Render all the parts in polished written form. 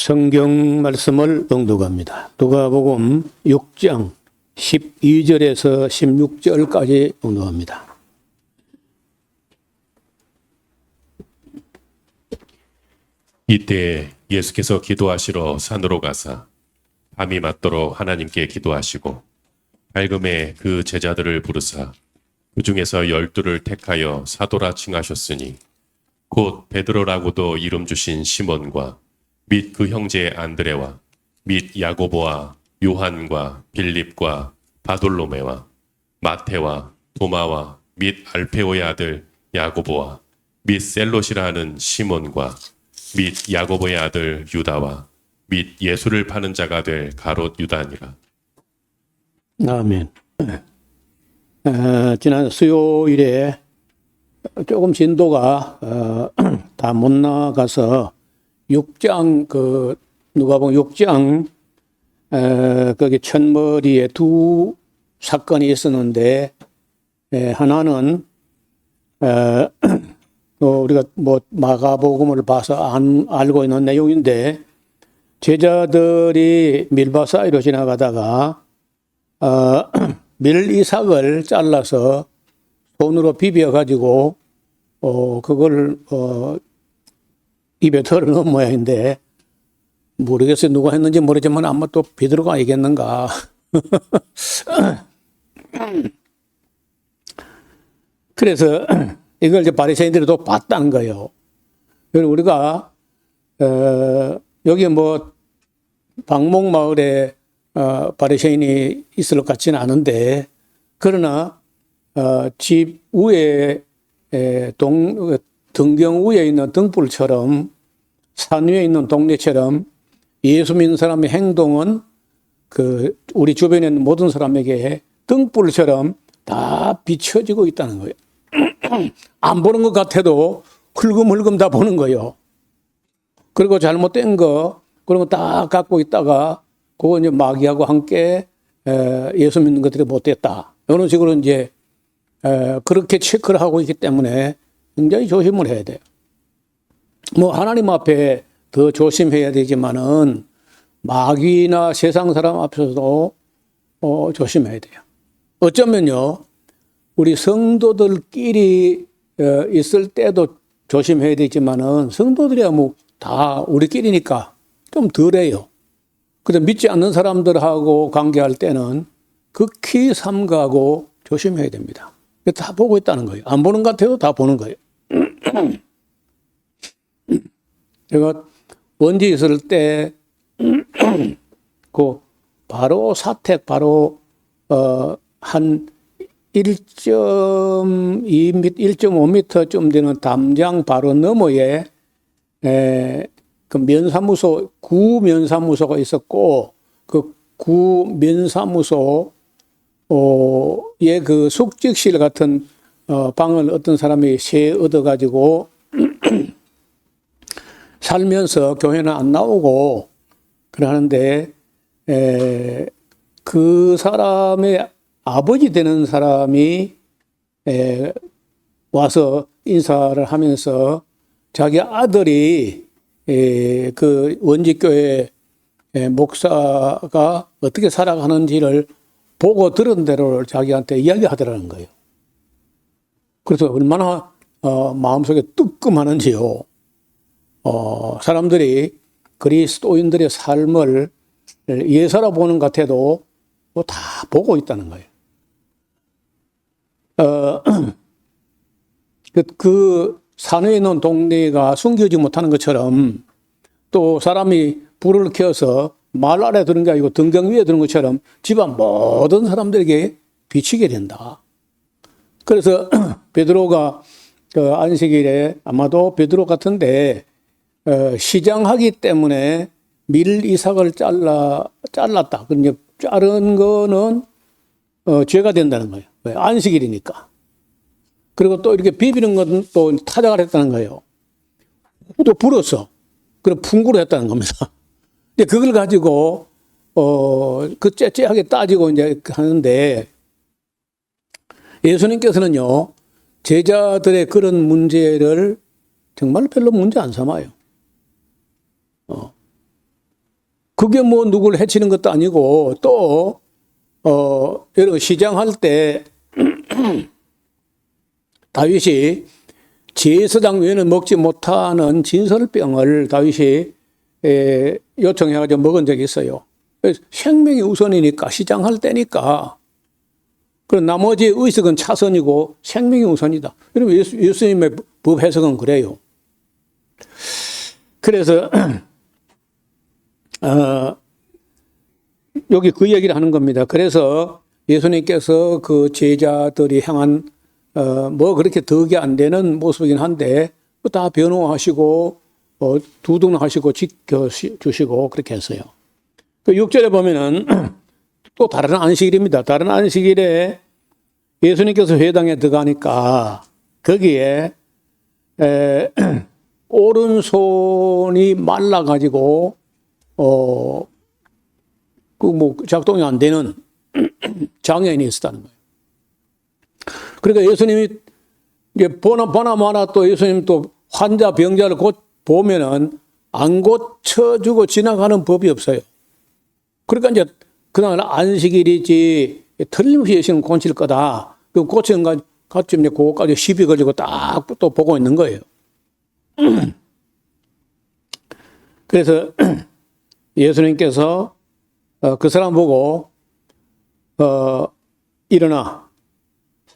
성경 말씀을 봉독합니다. 누가복음 6장 12절에서 16절까지 봉독합니다. 이때 예수께서 기도하시러 산으로 가사 밤이 맞도록 하나님께 기도하시고 밝음에 그 제자들을 부르사 그 중에서 12를 택하여 사도라 칭하셨으니 곧 베드로라고도 이름 주신 시몬과 및 그 형제 안드레와 및 야고보와 요한과 빌립과 바돌로메와 마테와 도마와 및 알페오의 아들 야고보와 및 셀롯이라 하는 시몬과 및 야고보의 아들 유다와 및 예수를 파는 자가 될 가롯 유다니라. 아멘. 지난 수요일에 조금 진도가 다 못 나가서 6장 누가복음 6장 거기 첫머리에 두 사건이 있었는데 하나는 우리가 마가복음을 봐서 알고 있는 내용인데 제자들이 밀밭 사이로 지나가다가 밀이삭을 잘라서 손으로 비벼 가지고 그걸 입에 털어넣은 모양인데 모르겠어요. 누가 했는지 모르지만 아마 또 베드로가 알겠는가. 그래서 이걸 이제 바리새인들이 또 봤다는 거예요. 그리고 우리가 여기 방목마을에 바리새인이 있을 것 같지는 않은데 그러나 집 위에 등경 위에 있는 등불처럼 산 위에 있는 동네처럼 예수 믿는 사람의 행동은 우리 주변에 있는 모든 사람에게 등불처럼 다 비춰지고 있다는 거예요. 안 보는 것 같아도 흘금흘금 다 보는 거예요. 그리고 잘못된 거 그런 거 딱 갖고 있다가 그거 이제 마귀하고 함께 예수 믿는 것들이 못됐다. 이런 식으로 이제 그렇게 체크를 하고 있기 때문에 굉장히 조심을 해야 돼요. 하나님 앞에 더 조심해야 되지만은 마귀나 세상 사람 앞에서도 조심해야 돼요. 어쩌면요, 우리 성도들끼리 있을 때도 조심해야 되지만은 성도들이야 다 우리끼리니까 좀 덜해요. 그래서 믿지 않는 사람들하고 관계할 때는 극히 삼가하고 조심해야 됩니다. 다 보고 있다는 거예요. 안 보는 것 같아도 다 보는 거예요. 제가 원지 있을 때 바로 사택 한 1.5m쯤 되는 담장 바로 너머에 그 면사무소, 구 면사무소가 있었고 그 구 면사무소 예, 그 숙직실 같은 방을 어떤 사람이 세 얻어가지고 살면서 교회는 안 나오고 그러는데 그 사람의 아버지 되는 사람이 와서 인사를 하면서 자기 아들이 그 원직교회 목사가 어떻게 살아가는지를 보고 들은 대로 자기한테 이야기하더라는 거예요. 그래서 얼마나 마음속에 뜨끔하는지요. 사람들이 그리스도인들의 삶을 예사로 보는 것 같아도 다 보고 있다는 거예요. 그 산에 있는 동네가 숨기지 못하는 것처럼 또 사람이 불을 켜서 말 아래 드는 게 아니고 등경 위에 드는 것처럼 집안 모든 사람들에게 비치게 된다. 그래서 베드로가 안식일에 아마도 베드로 같은데 시장하기 때문에 밀이삭을 잘랐다. 그러니까 자른 거는 죄가 된다는 거예요. 왜? 안식일이니까. 그리고 또 이렇게 비비는 건 또 타작을 했다는 거예요. 또 불었어. 그럼 풍구로 했다는 겁니다. 근데 그걸 가지고 그 째째하게 따지고 이제 하는데 예수님께서는요 제자들의 그런 문제를 정말 별로 문제 안 삼아요. 그게 뭐 누구를 해치는 것도 아니고 또 여러분 시장할 때 다윗이 제사장 외에는 먹지 못하는 진설병을 다윗이 요청해가지고 먹은 적이 있어요. 생명이 우선이니까 시장할 때니까. 그럼 나머지 의식은 차선이고 생명이 우선이다. 여러분 예수님의 법 해석은 그래요. 그래서 여기 그 얘기를 하는 겁니다. 그래서 예수님께서 그 제자들이 향한 뭐 그렇게 덕이 안 되는 모습이긴 한데 다 변호하시고 두둔하시고 지켜주시고 그렇게 했어요. 그 6절에 보면은 또 다른 안식일입니다. 다른 안식일에 예수님께서 회당에 들어가니까 거기에 오른손이 말라가지고 그 뭐 작동이 안 되는 장애인이 있었다는 거예요. 그러니까 예수님이 이제 보나마나 또 예수님 또 환자 병자를 보면은 안 고쳐주고 지나가는 법이 없어요. 그러니까 이제 그날 안식일이지 틀림없이 예수님 고칠 거다. 그 고치는 것 같이 이제 그거까지 시비 걸리고 딱 또 보고 있는 거예요. 그래서 예수님께서 그 사람 보고 일어나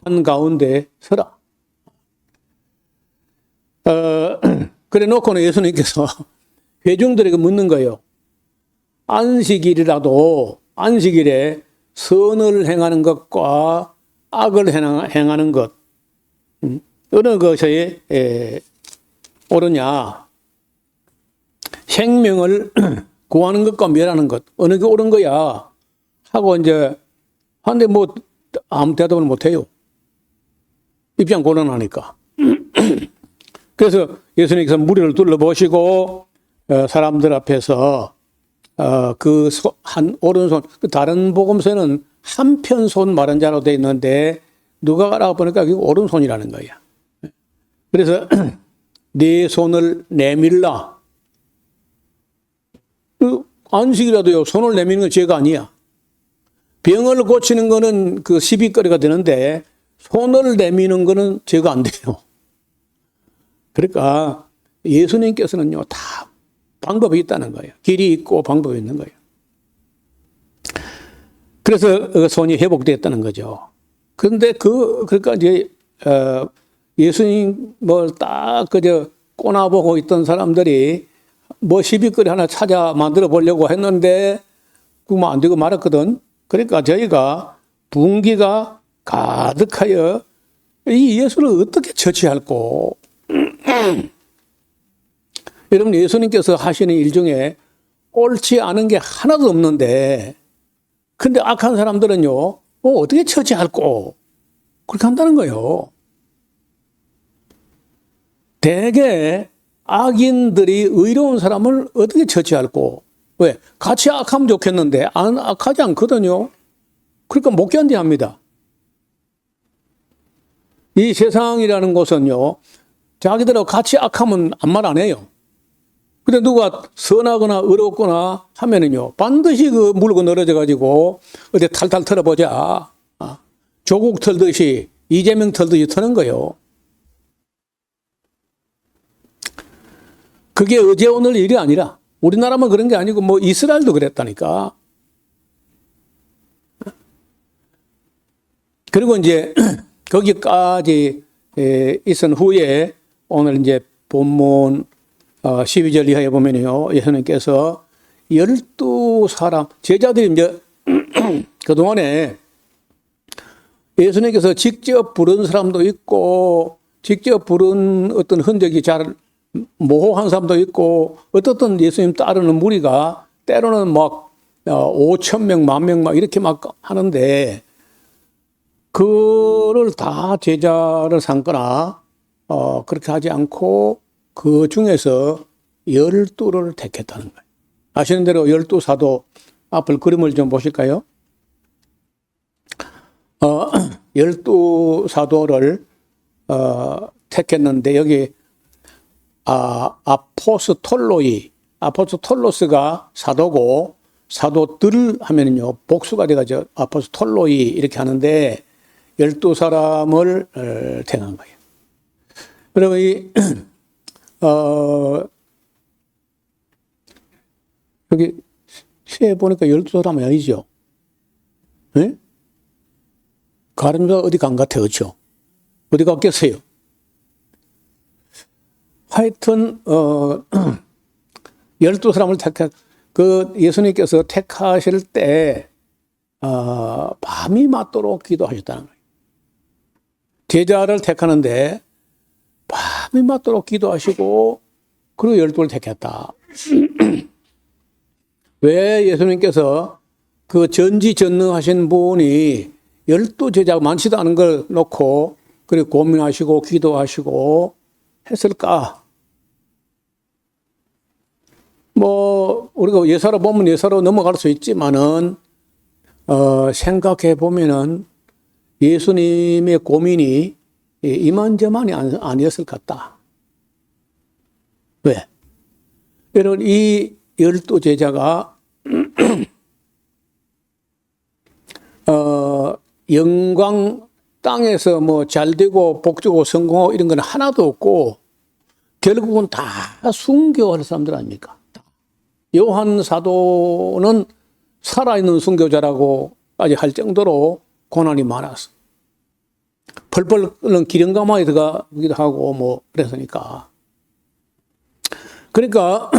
산 가운데 서라. 그래 놓고는 예수님께서 회중들에게 묻는 거예요. 안식일이라도 안식일에 선을 행하는 것과 악을 행하는 것 어느 것이 옳으냐. 생명을 구하는 것과 멸하는 것 어느 게 옳은 거야 하고 이제 한데 뭐 아무 대답을 못 해요. 입장 곤란하니까. 그래서 예수님께서 무리를 둘러보시고 사람들 앞에서 그 한 오른손 다른 복음서는 한편 손 마른 자로 되어 있는데 누가 알아보니까 그게 오른손이라는 거야. 그래서 네 손을 내밀라. 안식이라도요 손을 내미는 건 죄가 아니야. 병을 고치는 거는 그 시비거리가 되는데 손을 내미는 거는 죄가 안 돼요. 그러니까 예수님께서는요 다 방법이 있다는 거예요. 길이 있고 방법이 있는 거예요. 그래서 그 손이 회복됐다는 거죠. 그런데 그러니까 이제 예수님 뭘 딱 그저 꼬나보고 있던 사람들이 뭐 시비거리 하나 찾아 만들어 보려고 했는데 그거 안 되고 말았거든. 그러니까 저희가 분기가 가득하여 이 예수를 어떻게 처치할꼬. 여러분 예수님께서 하시는 일 중에 옳지 않은 게 하나도 없는데 근데 악한 사람들은요 어떻게 처치할꼬 그렇게 한다는 거예요. 대개 악인들이 의로운 사람을 어떻게 처치할꼬. 왜? 같이 악하면 좋겠는데 악하지 않거든요. 그러니까 못 견디합니다. 이 세상이라는 곳은요 자기들하고 같이 악하면 아무 말 안 해요. 근데 누가 선하거나 의롭거나 하면은요 반드시 그 물고 늘어져 가지고 어디 탈탈 털어보자. 조국 털듯이 이재명 털듯이 터는 거예요. 그게 어제 오늘 일이 아니라 우리나라만 그런 게 아니고 뭐 이스라엘도 그랬다니까. 그리고 이제 거기까지 있은 후에 오늘 이제 본문 12절 이하에 보면요 예수님께서 12사람 제자들이 이제 그동안에 예수님께서 직접 부른 사람도 있고 직접 부른 어떤 흔적이 잘 모호한 사람도 있고 어떻든 예수님 따르는 무리가 때로는 막 5,000명, 10,000명 막 이렇게 막 하는데 그를 다 제자를 삼거나 그렇게 하지 않고 그 중에서 12를 택했다는 거예요. 아시는 대로 12사도 앞을 그림을 좀 보실까요? 12사도를 택했는데 여기 아포스톨로이 아포스톨로스가 사도고 사도들 하면은요 복수가 돼가지고 아포스톨로이 이렇게 하는데 12사람을 택한 거예요. 그러면 여기 시에 보니까 12사람이 아니죠. 네? 가늠자 어디 간 것 같아요. 그렇죠? 어디 갔겠어요? 하여튼 12사람을 예수님께서 택하실 때 밤이 맞도록 기도하셨다는 거예요. 제자를 택하는데 밤이 맞도록 기도하시고 그리고 12를 택했다. 왜 예수님께서 그 전지전능하신 분이 12제자가 많지도 않은 걸 놓고 그리고 고민하시고 기도하시고 했을까? 뭐 우리가 예사로 보면 예사로 넘어갈 수 있지만은 생각해 보면은 예수님의 고민이 이만저만이 아니었을 것 같다. 왜? 여러분 이 12제자가 영광 땅에서 뭐 잘되고 복주고 성공하고 이런 건 하나도 없고 결국은 다 순교할 사람들 아닙니까? 요한 사도는 살아있는 순교자라고까지 할 정도로 고난이 많았어. 펄펄 끓는 기름가마에 들어가기도 하고 뭐 그랬으니까. 그러니까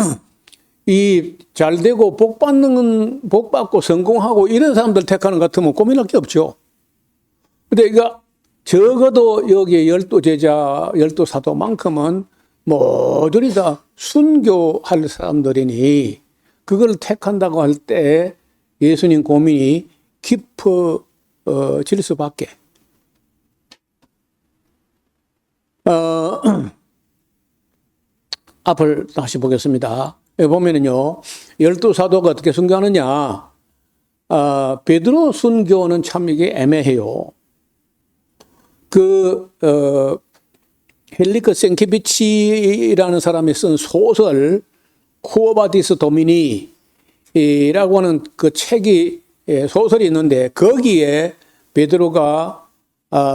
이 잘되고 복받고 성공하고 이런 사람들 택하는 것 같으면 고민할 게 없죠. 근데 이거 적어도 여기 12제자, 12사도만큼은 모조리 다 순교할 사람들이니 그걸 택한다고 할 때 예수님 고민이 깊어질 수밖에. 앞을 다시 보겠습니다. 여기 보면은요, 12사도가 어떻게 순교하느냐. 베드로 순교는 참 이게 애매해요. 헬리크 생키비치라는 사람이 쓴 소설 쿠오바디스 도미니라고 하는 그 책이 소설이 있는데 거기에 베드로가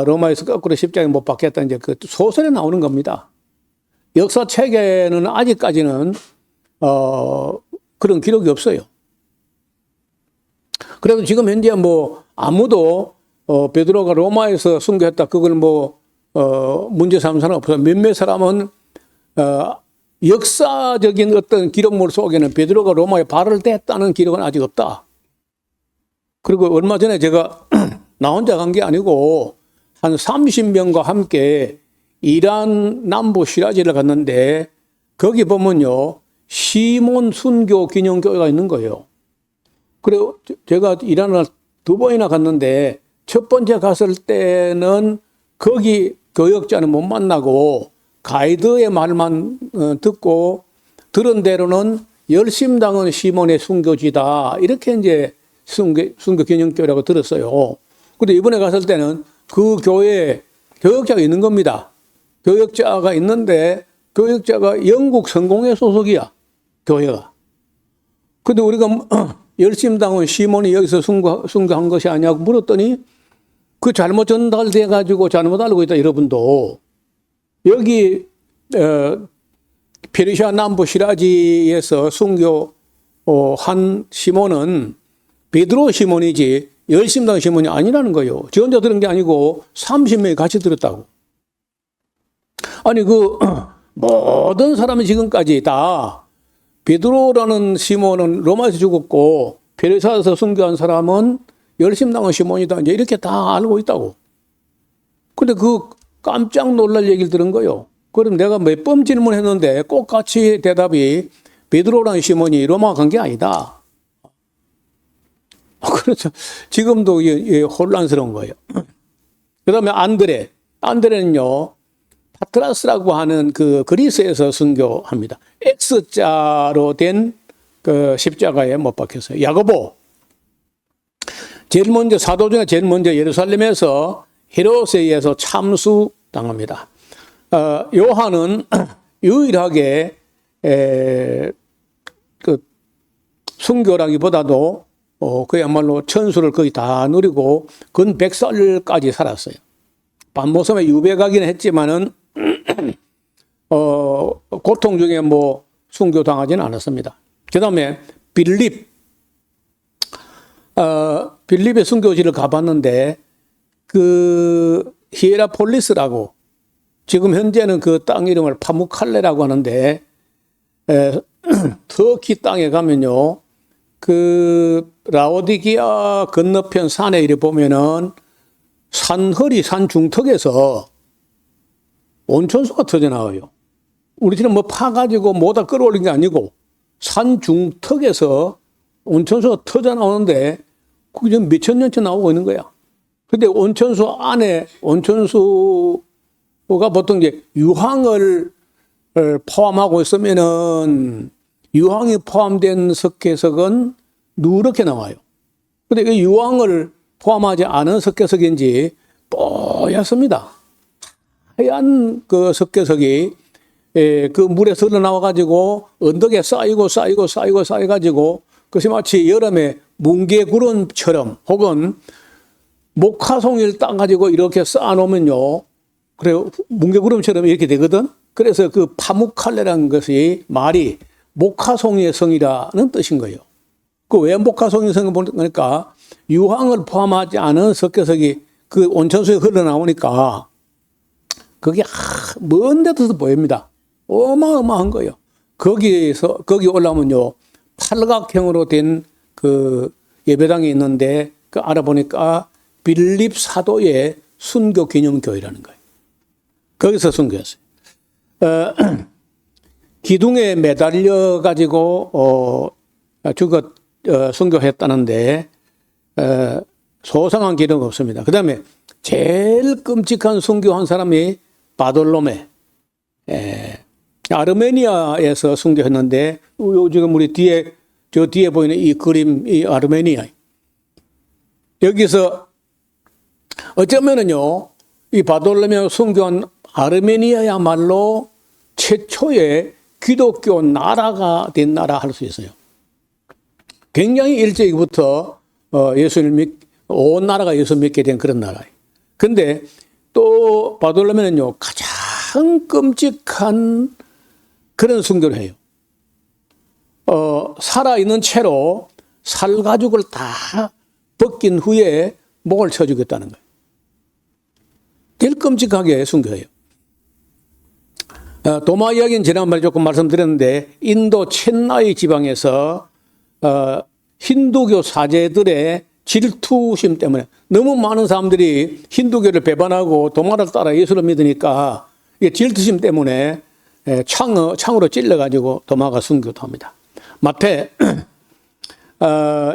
로마에서 거꾸로 십자가에 못 박혔다 이제 그 소설에 나오는 겁니다. 역사책에는 아직까지는 그런 기록이 없어요. 그래도 지금 현재 뭐 아무도 베드로가 로마에서 순교했다 그걸 뭐 문제 삼는 사람 없어요. 몇몇 사람은 역사적인 어떤 기록물 속에는 베드로가 로마에 발을 뗐다는 기록은 아직 없다. 그리고 얼마 전에 제가 나 혼자 간 게 아니고 한 30명과 함께 이란 남부 시라지를 갔는데 거기 보면요 시몬 순교 기념교회가 있는 거예요. 그리고 제가 이란을 2번이나 갔는데 첫 번째 갔을 때는 거기 교역자는 못 만나고 가이드의 말만 듣고 들은 대로는 열심당은 시몬의 순교지다 이렇게 이제 순교 기념교회라고 들었어요. 근데 이번에 갔을 때는 그 교회에 교역자가 있는 겁니다. 교역자가 있는데 교역자가 영국 성공회 소속이야 교회가. 근데 우리가 열심당은 시몬이 여기서 순교한 것이 아니냐고 물었더니 그 잘못 전달돼 가지고 잘못 알고 있다 여러분도. 여기 페르시아 남부 시라지에서 순교한 시몬은 베드로 시몬이지 열심당 시몬이 아니라는 거예요. 저 혼자 들은 게 아니고 30명이 같이 들었다고. 아니 모든 사람이 지금까지 다 베드로라는 시몬은 로마에서 죽었고 페르시아에서 순교한 사람은 열심당한 시몬이다 이제 이렇게 다 알고 있다고. 근데 깜짝 놀랄 얘기를 들은 거예요. 그럼 내가 몇 번 질문했는데 꼭 같이 대답이 베드로라는 시몬이 로마 간 게 아니다. 그렇죠. 지금도 혼란스러운 거예요. 그 다음에 안드레는요, 파트라스라고 하는 그 그리스에서 순교합니다. X자로 된 그 십자가에 못 박혔어요. 야고보. 제일 먼저, 사도 중에 제일 먼저 예루살렘에서 헤롯에 의해서 참수당합니다. 요한은 유일하게 순교라기보다도 그야말로 천수를 거의 다 누리고 근 100살까지 살았어요. 밤모섬에 유배가기는 했지만은 고통 중에 뭐 순교당하지는 않았습니다. 그 다음에 빌립의 순교지를 가봤는데 그 히에라폴리스라고 지금 현재는 그 땅 이름을 파무칼레라고 하는데 터키 땅에 가면요 그 라오디기아 건너편 산에 이래 보면은 산허리 산 중턱에서 온천수가 터져 나와요. 우리처럼 뭐 파가지고 뭐다 끌어올린 게 아니고 산 중턱에서 온천수가 터져 나오는데 그게 지금 몇천 년째 나오고 있는 거야. 근데 온천수 안에 온천수가 보통 이제 유황을 포함하고 있으면은 유황이 포함된 석회석은 누렇게 나와요. 근데 그 유황을 포함하지 않은 석회석인지 뽀얗습니다. 하얀 그 석회석이 그 물에서 흘러나와가지고 언덕에 쌓여가지고 그것이 마치 여름에 뭉게구름처럼 혹은 목화송이를 따가지고 이렇게 쌓아놓으면요. 그래요. 뭉게구름처럼 이렇게 되거든. 그래서 그 파묵칼레라는 것이 말이 목화송이의 성이라는 뜻인 거예요. 그 왜 목화송이의 성을 보니까 유황을 포함하지 않은 석회석이 그 온천수에 흘러나오니까 그게 먼 데서 보입니다. 어마어마한 거예요. 거기 올라오면요. 팔각형으로 된 그 예배당이 있는데 그 알아보니까 빌립 사도의 순교 기념교회라는 거예요. 거기서 순교했어요. 기둥에 매달려 가지고 순교했다는데 소상한 기록 없습니다. 그 다음에 제일 끔찍한 순교한 사람이 바돌로메, 아르메니아에서 순교했는데 지금 우리 저 뒤에 보이는 이 그림, 이 아르메니아. 여기서 어쩌면은요, 이 바돌로메 순교한 아르메니아야말로 최초의 기독교 나라가 된 나라 할 수 있어요. 굉장히 일찍부터 온 나라가 예수 믿게 된 그런 나라예요. 근데 또 바돌로메는요, 가장 끔찍한 그런 순교를 해요. 살아있는 채로 살가죽을 다 벗긴 후에 목을 쳐 죽였다는 거예요. 제일 끔찍하게 순교해요. 도마 이야기는 지난번에 조금 말씀드렸는데 인도 첸나이 지방에서 힌두교 사제들의 질투심 때문에 너무 많은 사람들이 힌두교를 배반하고 도마를 따라 예수를 믿으니까 이게 질투심 때문에 창으로 찔러가지고 도마가 순교도 합니다. 마태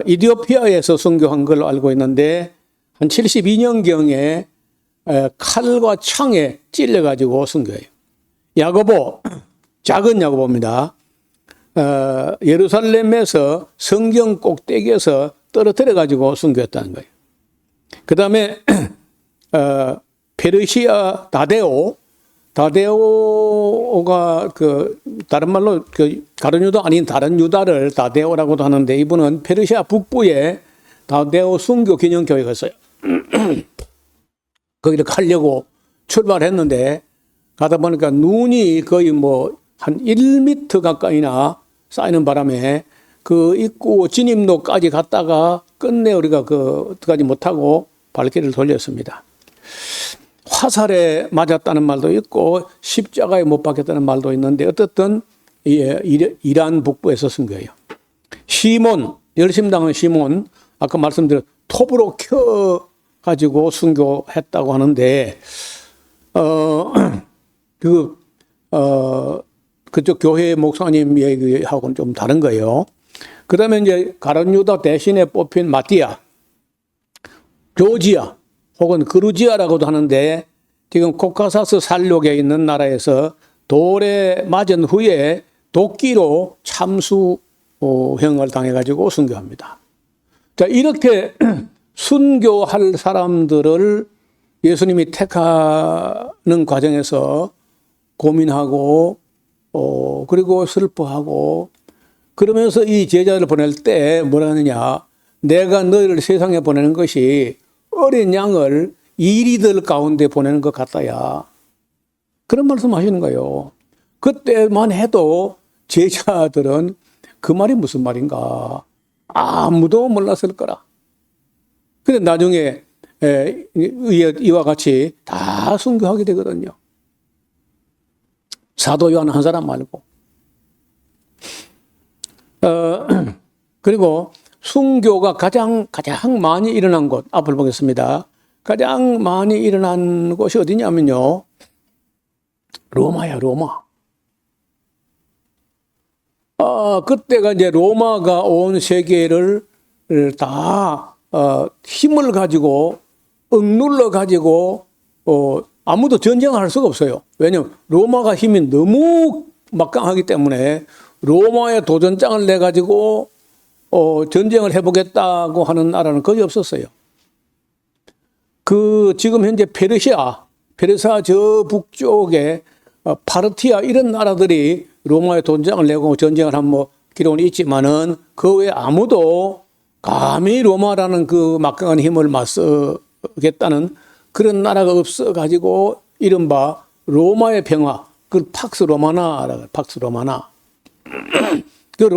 이디오피아에서 순교한 걸로 알고 있는데 한 72년경에 칼과 창에 찔려가지고 순교해요. 야고보, 작은 야고보입니다. 예루살렘에서 성경 꼭대기에서 떨어뜨려가지고 순교했다는 거예요. 그 다음에 페르시아 다데오가 다른 말로 가룟 유다 아닌 다른 유다를 다데오라고도 하는데 이분은 페르시아 북부에 다데오 순교 기념교회가 있어요. 거기를 가려고 출발했는데 가다 보니까 눈이 거의 한 1m 가까이나 쌓이는 바람에 그 입구 진입로까지 갔다가 끝내 우리가 어떡하지 못하고 발길을 돌렸습니다. 화살에 맞았다는 말도 있고 십자가에 못 박혔다는 말도 있는데 어떻든 이란 북부에서 순교해요. 시몬, 열심당한 시몬, 아까 말씀드린 톱으로 켜가지고 순교했다고 하는데 그쪽 교회 목사님 얘기하고는 좀 다른 거예요. 그 다음에 이제 가룟 유다 대신에 뽑힌 마띠아, 조지아 혹은 그루지아라고도 하는데 지금 코카사스 살록에 있는 나라에서 돌에 맞은 후에 도끼로 참수형을 당해가지고 순교합니다. 자, 이렇게 순교할 사람들을 예수님이 택하는 과정에서 고민하고 그리고 슬퍼하고 그러면서 이 제자를 보낼 때 뭐라 하느냐. 내가 너희를 세상에 보내는 것이 어린 양을 이리들 가운데 보내는 것 같다야. 그런 말씀 하시는 거예요. 그때만 해도 제자들은 그 말이 무슨 말인가. 아무도 몰랐을 거라. 근데 나중에 이와 같이 다 순교하게 되거든요. 사도 요한 한 사람 말고. 그리고 순교가 가장 많이 일어난 곳, 앞을 보겠습니다. 가장 많이 일어난 곳이 어디냐면요. 로마야, 로마. 그때가 이제 로마가 온 세계를 다 힘을 가지고 억눌러 가지고 아무도 전쟁을 할 수가 없어요. 왜냐하면 로마가 힘이 너무 막강하기 때문에 로마에 도전장을 내 가지고 전쟁을 해보겠다고 하는 나라는 거의 없었어요. 지금 현재 페르시아 저 북쪽에 파르티아 이런 나라들이 로마에 도전장을 내고 전쟁을 한 기록은 있지만은 그 외에 아무도 감히 로마라는 그 막강한 힘을 맞서겠다는 그런 나라가 없어가지고 이른바 로마의 평화, 그 팍스 로마나라고 팍스 로마나. 그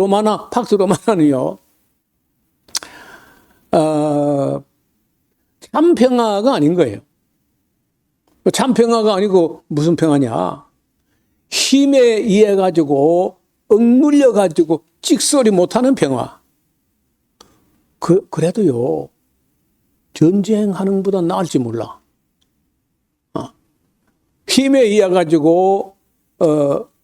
팍스 로마나는요, 참 평화가 아닌 거예요. 참 평화가 아니고 무슨 평화냐? 힘에 의해 가지고 억눌려 가지고 찍소리 못하는 평화. 그래도요, 전쟁하는 것보다 나을지 몰라. 힘에 의해 가지고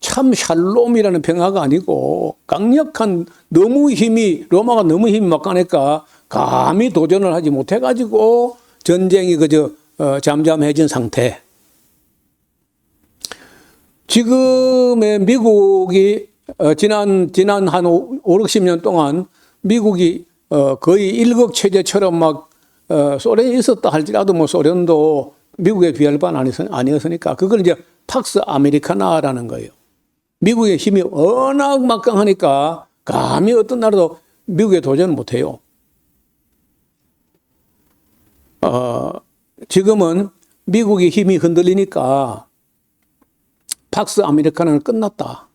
참 샬롬이라는 평화가 아니고 강력한 로마가 너무 힘이 막강하니까 감히 도전을 하지 못해 가지고 전쟁이 그저 잠잠해진 상태. 지금의 미국이 지난 한 5, 60년 동안 미국이 거의 일국 체제처럼 막 소련이 있었다 할지라도 소련도 미국에 비할 바는 아니었으니까 그걸 이제 팍스 아메리카나라는 거예요. 미국의 힘이 워낙 막강하니까 감히 어떤 나라도 미국에 도전을 못해요. 지금은 미국의 힘이 흔들리니까 팍스 아메리카나는 끝났다.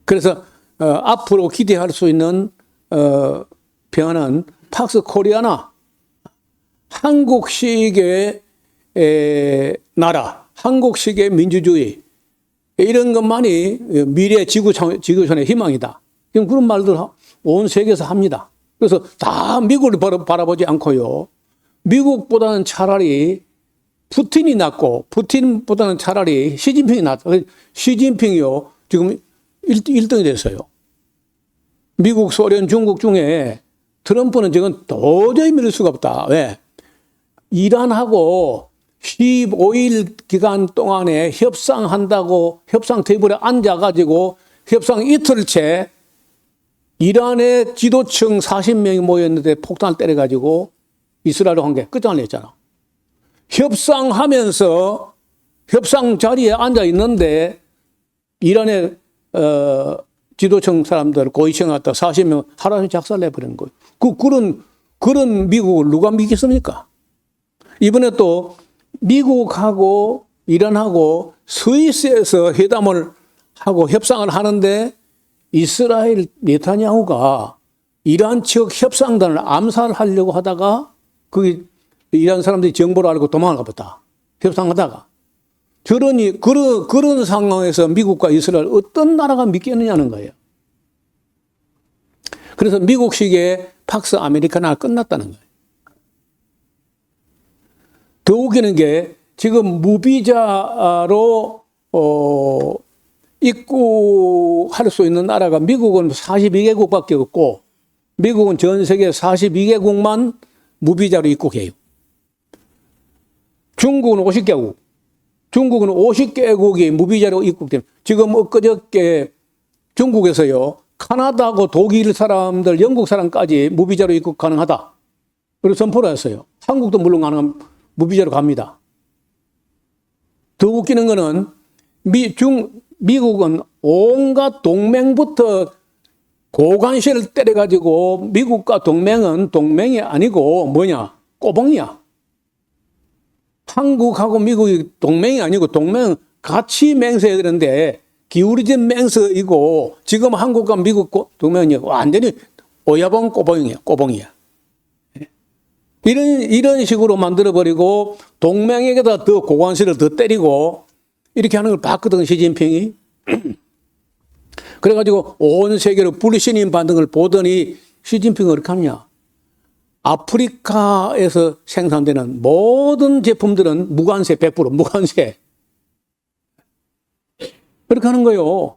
그래서 앞으로 기대할 수 있는 평화는 팍스 코리아나, 한국식의 나라, 한국식의 민주주의 이런 것만이 미래 지구촌의 희망이다. 그런 말들 온 세계에서 합니다. 그래서 다 미국을 바라보지 않고요. 미국보다는 차라리 푸틴이 낫고 푸틴보다는 차라리 시진핑이 낫다. 시진핑이요. 지금 1등이 됐어요. 미국, 소련, 중국 중에 트럼프는 지금 도저히 믿을 수가 없다. 왜? 이란하고 15일 기간 동안에 협상한다고 협상 테이블에 앉아가지고 협상 이틀째 이란의 지도층 40명이 모였는데 폭탄을 때려가지고 이스라엘로 한 게 끝장을 냈잖아. 협상하면서 협상 자리에 앉아 있는데 이란의 지도층 사람들 고위층 갖다 40명 하루에 작살 내버리는 거예요. 그런 미국을 누가 믿겠습니까? 이번에 또 미국하고 이란하고 스위스에서 회담을 하고 협상을 하는데 이스라엘 네타냐후가 이란 측 협상단을 암살하려고 하다가 그 이란 사람들이 정보를 알고 도망을 가봤다. 협상하다가. 그런 상황에서 미국과 이스라엘 어떤 나라가 믿겠느냐는 거예요. 그래서 미국식의 팍스 아메리카나가 끝났다는 거예요. 더 웃기는 게 지금 무비자로 입국할 수 있는 나라가 미국은 42개국밖에 없고 미국은 전 세계 42개국만 무비자로 입국해요. 중국은 50개국. 중국은 50개국이 무비자로 입국됩니다. 지금 엊그저께 중국에서요. 카나다하고 독일 사람들, 영국 사람까지 무비자로 입국 가능하다. 그리고 선포를 했어요. 한국도 물론 가능한 무비자로 갑니다. 더 웃기는 거는 미국은 온갖 동맹부터 고관시를 때려가지고 미국과 동맹이 아니고 뭐냐? 꼬봉이야. 한국하고 미국이 동맹이 아니고 동맹 같이 맹세해야 되는데 기울어진 맹세이고 지금 한국과 미국 동맹이 완전히 오야봉 꼬봉이야. 이런 식으로 만들어버리고 동맹에게다 더 고관시를 더 때리고 이렇게 하는 걸 봤거든, 시진핑이. 그래가지고 온 세계로 불신임 받는 걸 보더니 시진핑은 어떻게 하느냐. 아프리카에서 생산되는 모든 제품들은 무관세 100% 무관세. 그렇게 하는 거예요.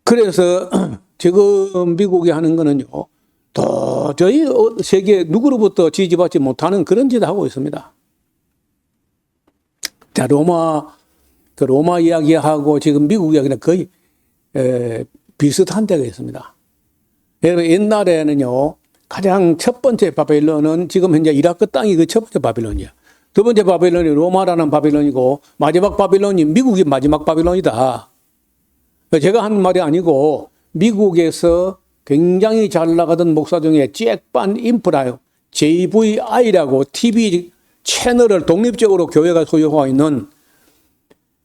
그래서 지금 미국이 하는 거는요. 도저히 세계 누구로부터 지지받지 못하는 그런 짓을 하고 있습니다. 자, 로마 이야기하고 지금 미국 이야기는 거의 비슷한 데가 있습니다. 여러분, 옛날에는요, 가장 첫 번째 바벨론은 지금 현재 이라크 땅이 그 첫 번째 바벨론이야. 두 번째 바벨론이 로마라는 바벨론이고, 마지막 바벨론이 미국이 마지막 바벨론이다. 제가 하는 말이 아니고, 미국에서 굉장히 잘 나가던 목사 중에 잭반 인프라요. JVI라고 TV 채널을 독립적으로 교회가 소유하고 있는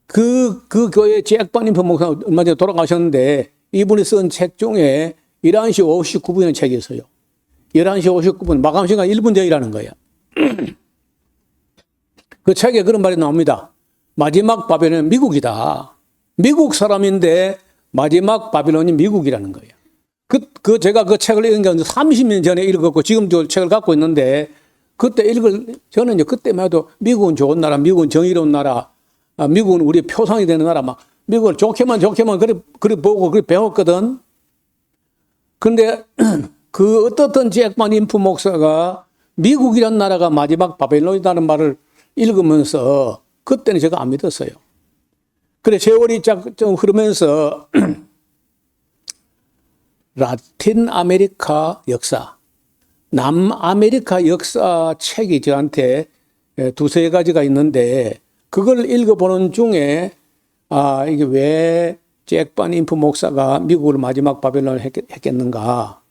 그 교회 잭반 인프 목사 얼마 전에 돌아가셨는데 이분이 쓴 책 중에 11시 59분이라는 책이 있어요. 11시 59분, 마감 시간 1분 전이라는 거예요. 그 책에 그런 말이 나옵니다. 마지막 바벨론은 미국이다. 미국 사람인데 마지막 바벨론이 미국이라는 거예요. 제가 그 책을 읽은 게 30년 전에 읽었고 지금 저 책을 갖고 있는데 그때 저는요, 그때만 해도 미국은 좋은 나라, 미국은 정의로운 나라, 미국은 우리의 표상이 되는 나라, 막 미국을 좋게만 그래 보고 그래 배웠거든. 근데 그 어떻든 잭반 인프 목사가 미국이란 나라가 마지막 바벨론이라는 말을 읽으면서 그때는 제가 안 믿었어요. 그래 세월이 좀 흐르면서 라틴 아메리카 역사, 남아메리카 역사 책이 저한테 두세 가지가 있는데 그걸 읽어보는 중에 이게 왜 잭반 인프 목사가 미국을 마지막 바벨론을 했겠는가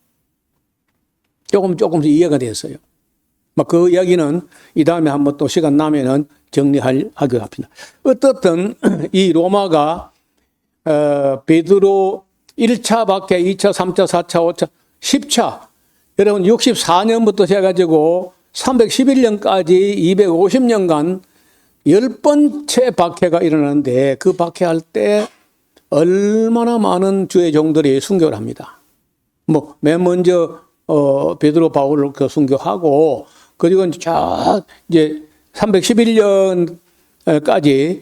조금씩 이해가 됐어요. 막 그 이야기는 이 다음에 한번 또 시간 나면은 정리하기로 합니다. 어떻든 이 로마가 베드로 1차 박해, 2차, 3차, 4차, 5차, 10차 여러분 64년부터 해가지고 311년까지 250년간 10번째 박해가 일어나는데 그 박해할 때 얼마나 많은 주의 종들이 순교를 합니다. 뭐 맨 먼저 베드로 바울을 그 순교하고 그리고 이제 311년까지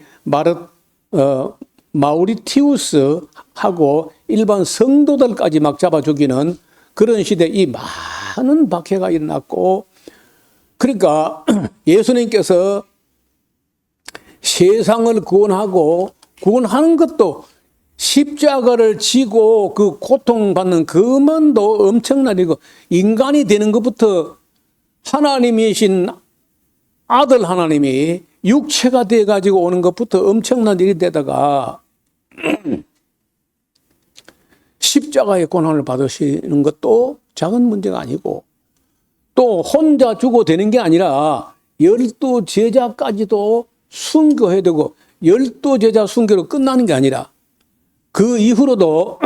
마우리티우스하고 일반 성도들까지 막 잡아 죽이는 그런 시대에 이 많은 박해가 일어났고 그러니까 예수님께서 세상을 구원하는 것도 십자가를 지고 그 고통받는 그만도 엄청난 일이고 인간이 되는 것부터 하나님이신 아들 하나님이 육체가 돼가지고 오는 것부터 엄청난 일이 되다가 십자가의 고난을 받으시는 것도 작은 문제가 아니고 또 혼자 죽어 되는 게 아니라 12제자까지도 순교해야 되고 12제자 순교로 끝나는 게 아니라 그 이후로도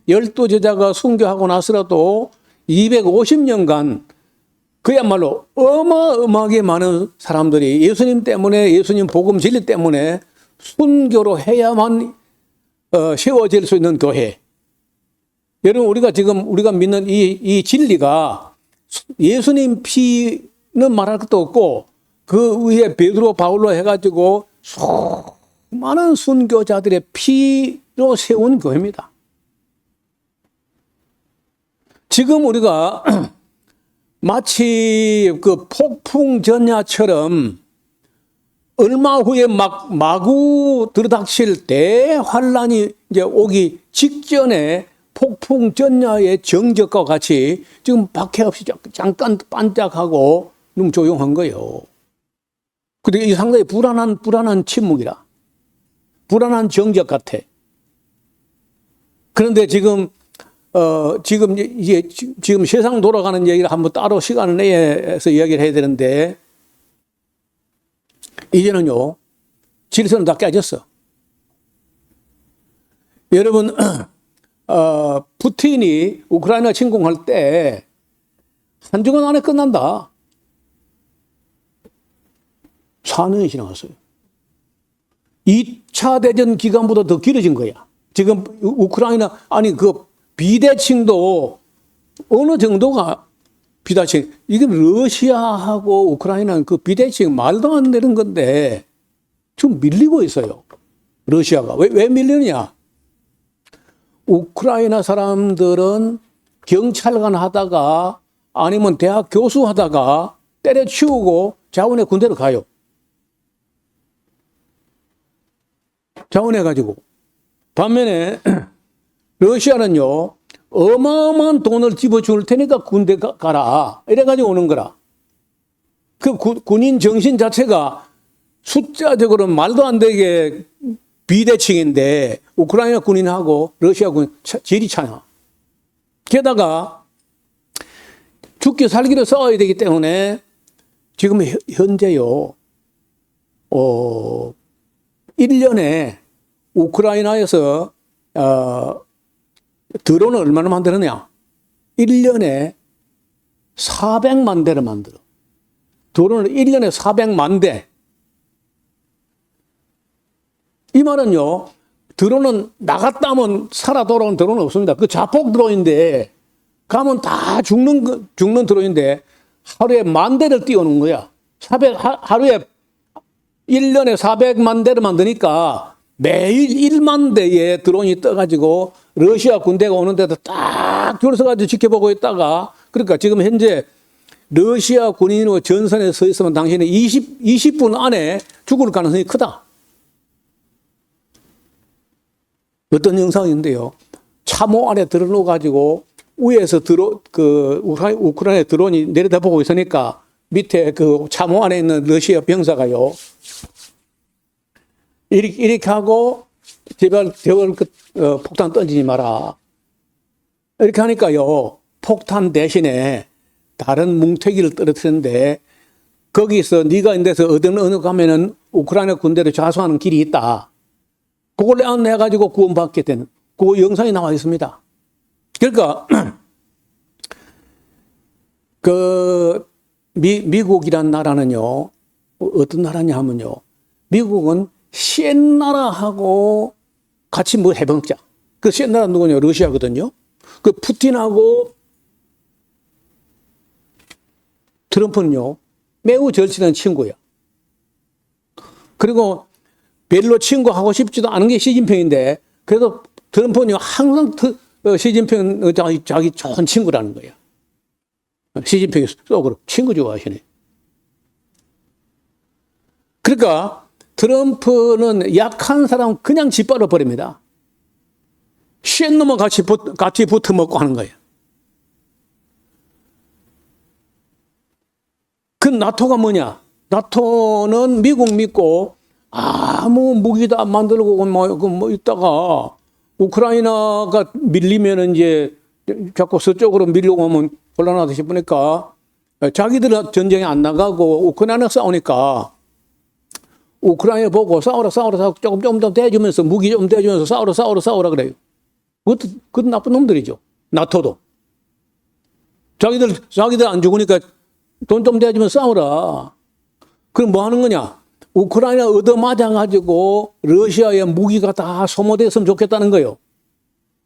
12제자가 순교하고 나서라도 250년간 그야말로 어마어마하게 많은 사람들이 예수님 때문에 예수님 복음 진리 때문에 순교로 해야만 세워질 수 있는 교회. 여러분 우리가 믿는 이 진리가 예수님 피는 말할 것도 없고 그 위에 베드로 바울로 해가지고 수많은 순교자들의 피로 세운 교회입니다. 지금 우리가 마치 그 폭풍 전야처럼 얼마 후에 마구 들이닥칠 대환란이 이제 오기 직전에 폭풍 전야의 정적과 같이 지금 박해 없이 잠깐 반짝하고 너무 조용한 거예요. 근데 이 상당히 불안한 침묵이라. 불안한 정적 같아. 그런데 지금 지금 세상 돌아가는 얘기를 한번 따로 시간을 내서 이야기를 해야 되는데, 이제는요, 질서는 다 깨졌어. 여러분, 푸틴이 우크라이나 침공할 때, 한 주간 안에 끝난다. 4년이 지나갔어요. 2차 대전 기간보다 더 길어진 거야. 지금 우크라이나, 아니, 그 비대칭도 어느 정도가 비대칭, 이게 러시아하고 우크라이나는 그 비대칭 말도 안 되는 건데, 지금 밀리고 있어요. 러시아가. 왜 밀리느냐? 우크라이나 사람들은 경찰관 하다가 아니면 대학 교수 하다가 때려치우고 자원의 군대로 가요. 자원해가지고. 반면에 러시아는요, 어마어마한 돈을 집어줄 테니까 군대 가라. 이래가지고 오는 거라. 그 군인 정신 자체가 숫자적으로 말도 안 되게 비대칭인데, 우크라이나 군인하고 러시아 군인 질이 차요. 게다가 죽기 살기로 싸워야 되기 때문에 지금 현재요, 1년에 우크라이나에서 드론을 얼마나 만드느냐? 1년에 400만 대를 만들어. 드론을 1년에 400만 대. 이 말은요, 드론은 나갔다 하면 살아 돌아온 드론은 없습니다. 그 자폭 드론인데, 가면 다 죽는 드론인데, 하루에 1만 대를 띄워놓은 거야. 하루에 1년에 400만 대를 만드니까 매일 1만 대의 드론이 떠가지고 러시아 군대가 오는데도 딱 줄 서가지고 지켜보고 있다가, 그러니까 지금 현재 러시아 군인으로 전선에 서 있으면 당신은 20분 안에 죽을 가능성이 크다. 어떤 영상인데요. 참호 안에 들어놓아가지고 위에서 우크라이나 드론이 내려다보고 있으니까 밑에 그 참호 안에 있는 러시아 병사가요. 이렇게 하고 제발 폭탄 던지지 마라. 이렇게 하니까요. 폭탄 대신에 다른 뭉태기를 떨어뜨렸는데 거기서 네가 있는 데서 어느 가면은 우크라이나 군대를 좌수하는 길이 있다. 그걸 안내해가지고 구원받게 되는 그 영상이 나와 있습니다. 그러니까 미국이란 나라는요, 어떤 나라냐 하면요, 미국은 센 나라하고 같이 뭐 해먹자. 그 센 나라 누구냐? 러시아거든요. 그 푸틴하고 트럼프는요, 매우 절친한 친구야. 그리고 별로 친구하고 싶지도 않은 게 시진핑인데, 그래도 트럼프는요, 항상 시진핑은 자기 좋은 친구라는 거야. 시진핑이 속으로 친구 좋아하시네. 그러니까 트럼프는 약한 사람 그냥 짓밟아 버립니다. 센 놈은 같이 붙어 먹고 하는 거예요. 그 나토가 뭐냐? 나토는 미국 믿고 아무 무기도 안 만들고 뭐 있다가 우크라이나가 밀리면 이제 자꾸 서쪽으로 밀려고 하면 곤란하다 싶으니까 자기들은 전쟁에 안 나가고 우크라이나 싸우니까 우크라이나 보고 싸우라 조금 더 대주면서 무기 좀 대주면서 싸우라 그래요. 그것도 나쁜 놈들이죠. 나토도. 자기들 안 죽으니까 돈 좀 대주면 싸우라. 그럼 뭐 하는 거냐? 우크라이나 얻어맞아가지고 러시아의 무기가 다 소모됐으면 좋겠다는 거예요.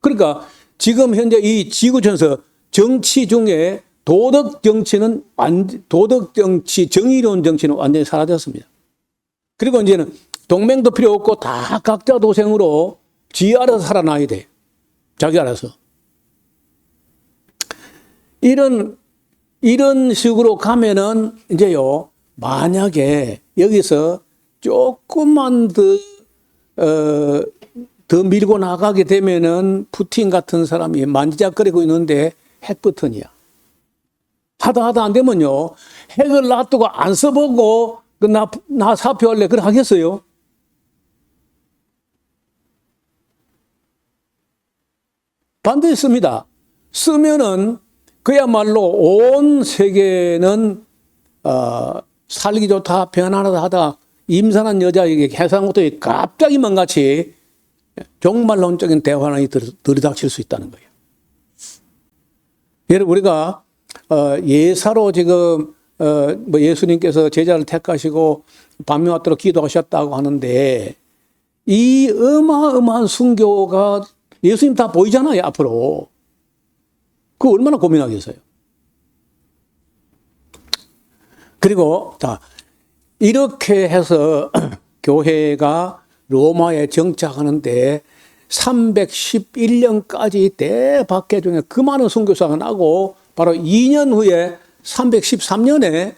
그러니까 지금 현재 이 지구촌에서 정치 중에 도덕 정치, 정의로운 정치는 완전히 사라졌습니다. 그리고 이제는 동맹도 필요 없고 다 각자 도생으로 지 알아서 살아나야 돼. 자기 알아서. 이런 식으로 가면은 이제요, 만약에 여기서 조금만 더 밀고 나가게 되면은 푸틴 같은 사람이 만지작거리고 있는데 핵버튼이야. 하다 안 되면요, 핵을 놔두고 안 써보고 나 사표할래. 그래 하겠어요? 반드시 씁니다. 쓰면은 그야말로 온 세계는 살기 좋다, 편안하다 임산한 여자에게 해상도에 갑자기만 같이 종말론적인 대화론이 들이닥칠 수 있다는 거예요. 예를 우리가 예사로 지금 뭐 예수님께서 제자를 택하시고 밤이 왔도록 기도하셨다고 하는데 이 어마어마한 순교가 예수님 다 보이잖아요, 앞으로. 그거 얼마나 고민하겠어요. 그리고 자, 이렇게 해서 교회가 로마에 정착하는데 311년까지 대박해 중에 그 많은 선교사가 나고 바로 2년 후에 313년에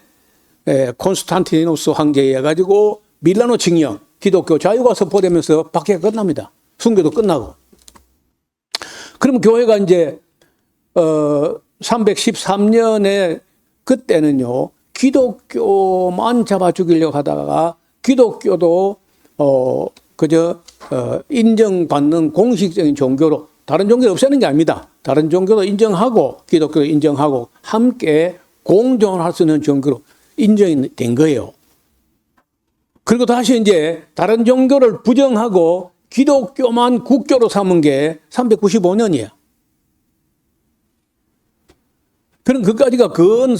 콘스탄티누스 황제에 해가지고 밀라노 칙령, 기독교 자유가서 보내면서 박해가 끝납니다. 순교도 끝나고. 그럼 교회가 이제 313년에 그때는요, 기독교만 잡아 죽이려고 하다가 기독교도 그저 인정받는 공식적인 종교로, 다른 종교를 없애는 게 아닙니다. 다른 종교도 인정하고 기독교도 인정하고 함께 공존할 수 있는 종교로 인정이 된 거예요. 그리고 다시 이제 다른 종교를 부정하고 기독교만 국교로 삼은 게 395년이에요. 그럼 그까지가 근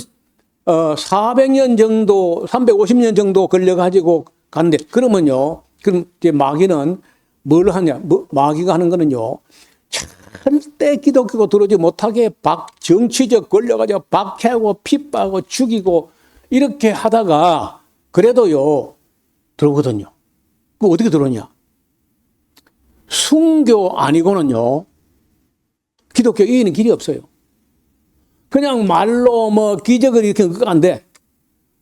400년 정도, 350년 정도 걸려가지고 간대. 그러면요, 그럼 이제 마귀는 뭘 하냐? 마귀가 하는 거는요, 절대 기독교가 들어오지 못하게 정치적 걸려가지고 박해하고 핍박하고 죽이고 이렇게 하다가 그래도요, 들어오거든요. 그 어떻게 들어오냐? 순교 아니고는요, 기독교 이기는 길이 없어요. 그냥 말로 뭐 기적을 일으키는 그거 안 돼.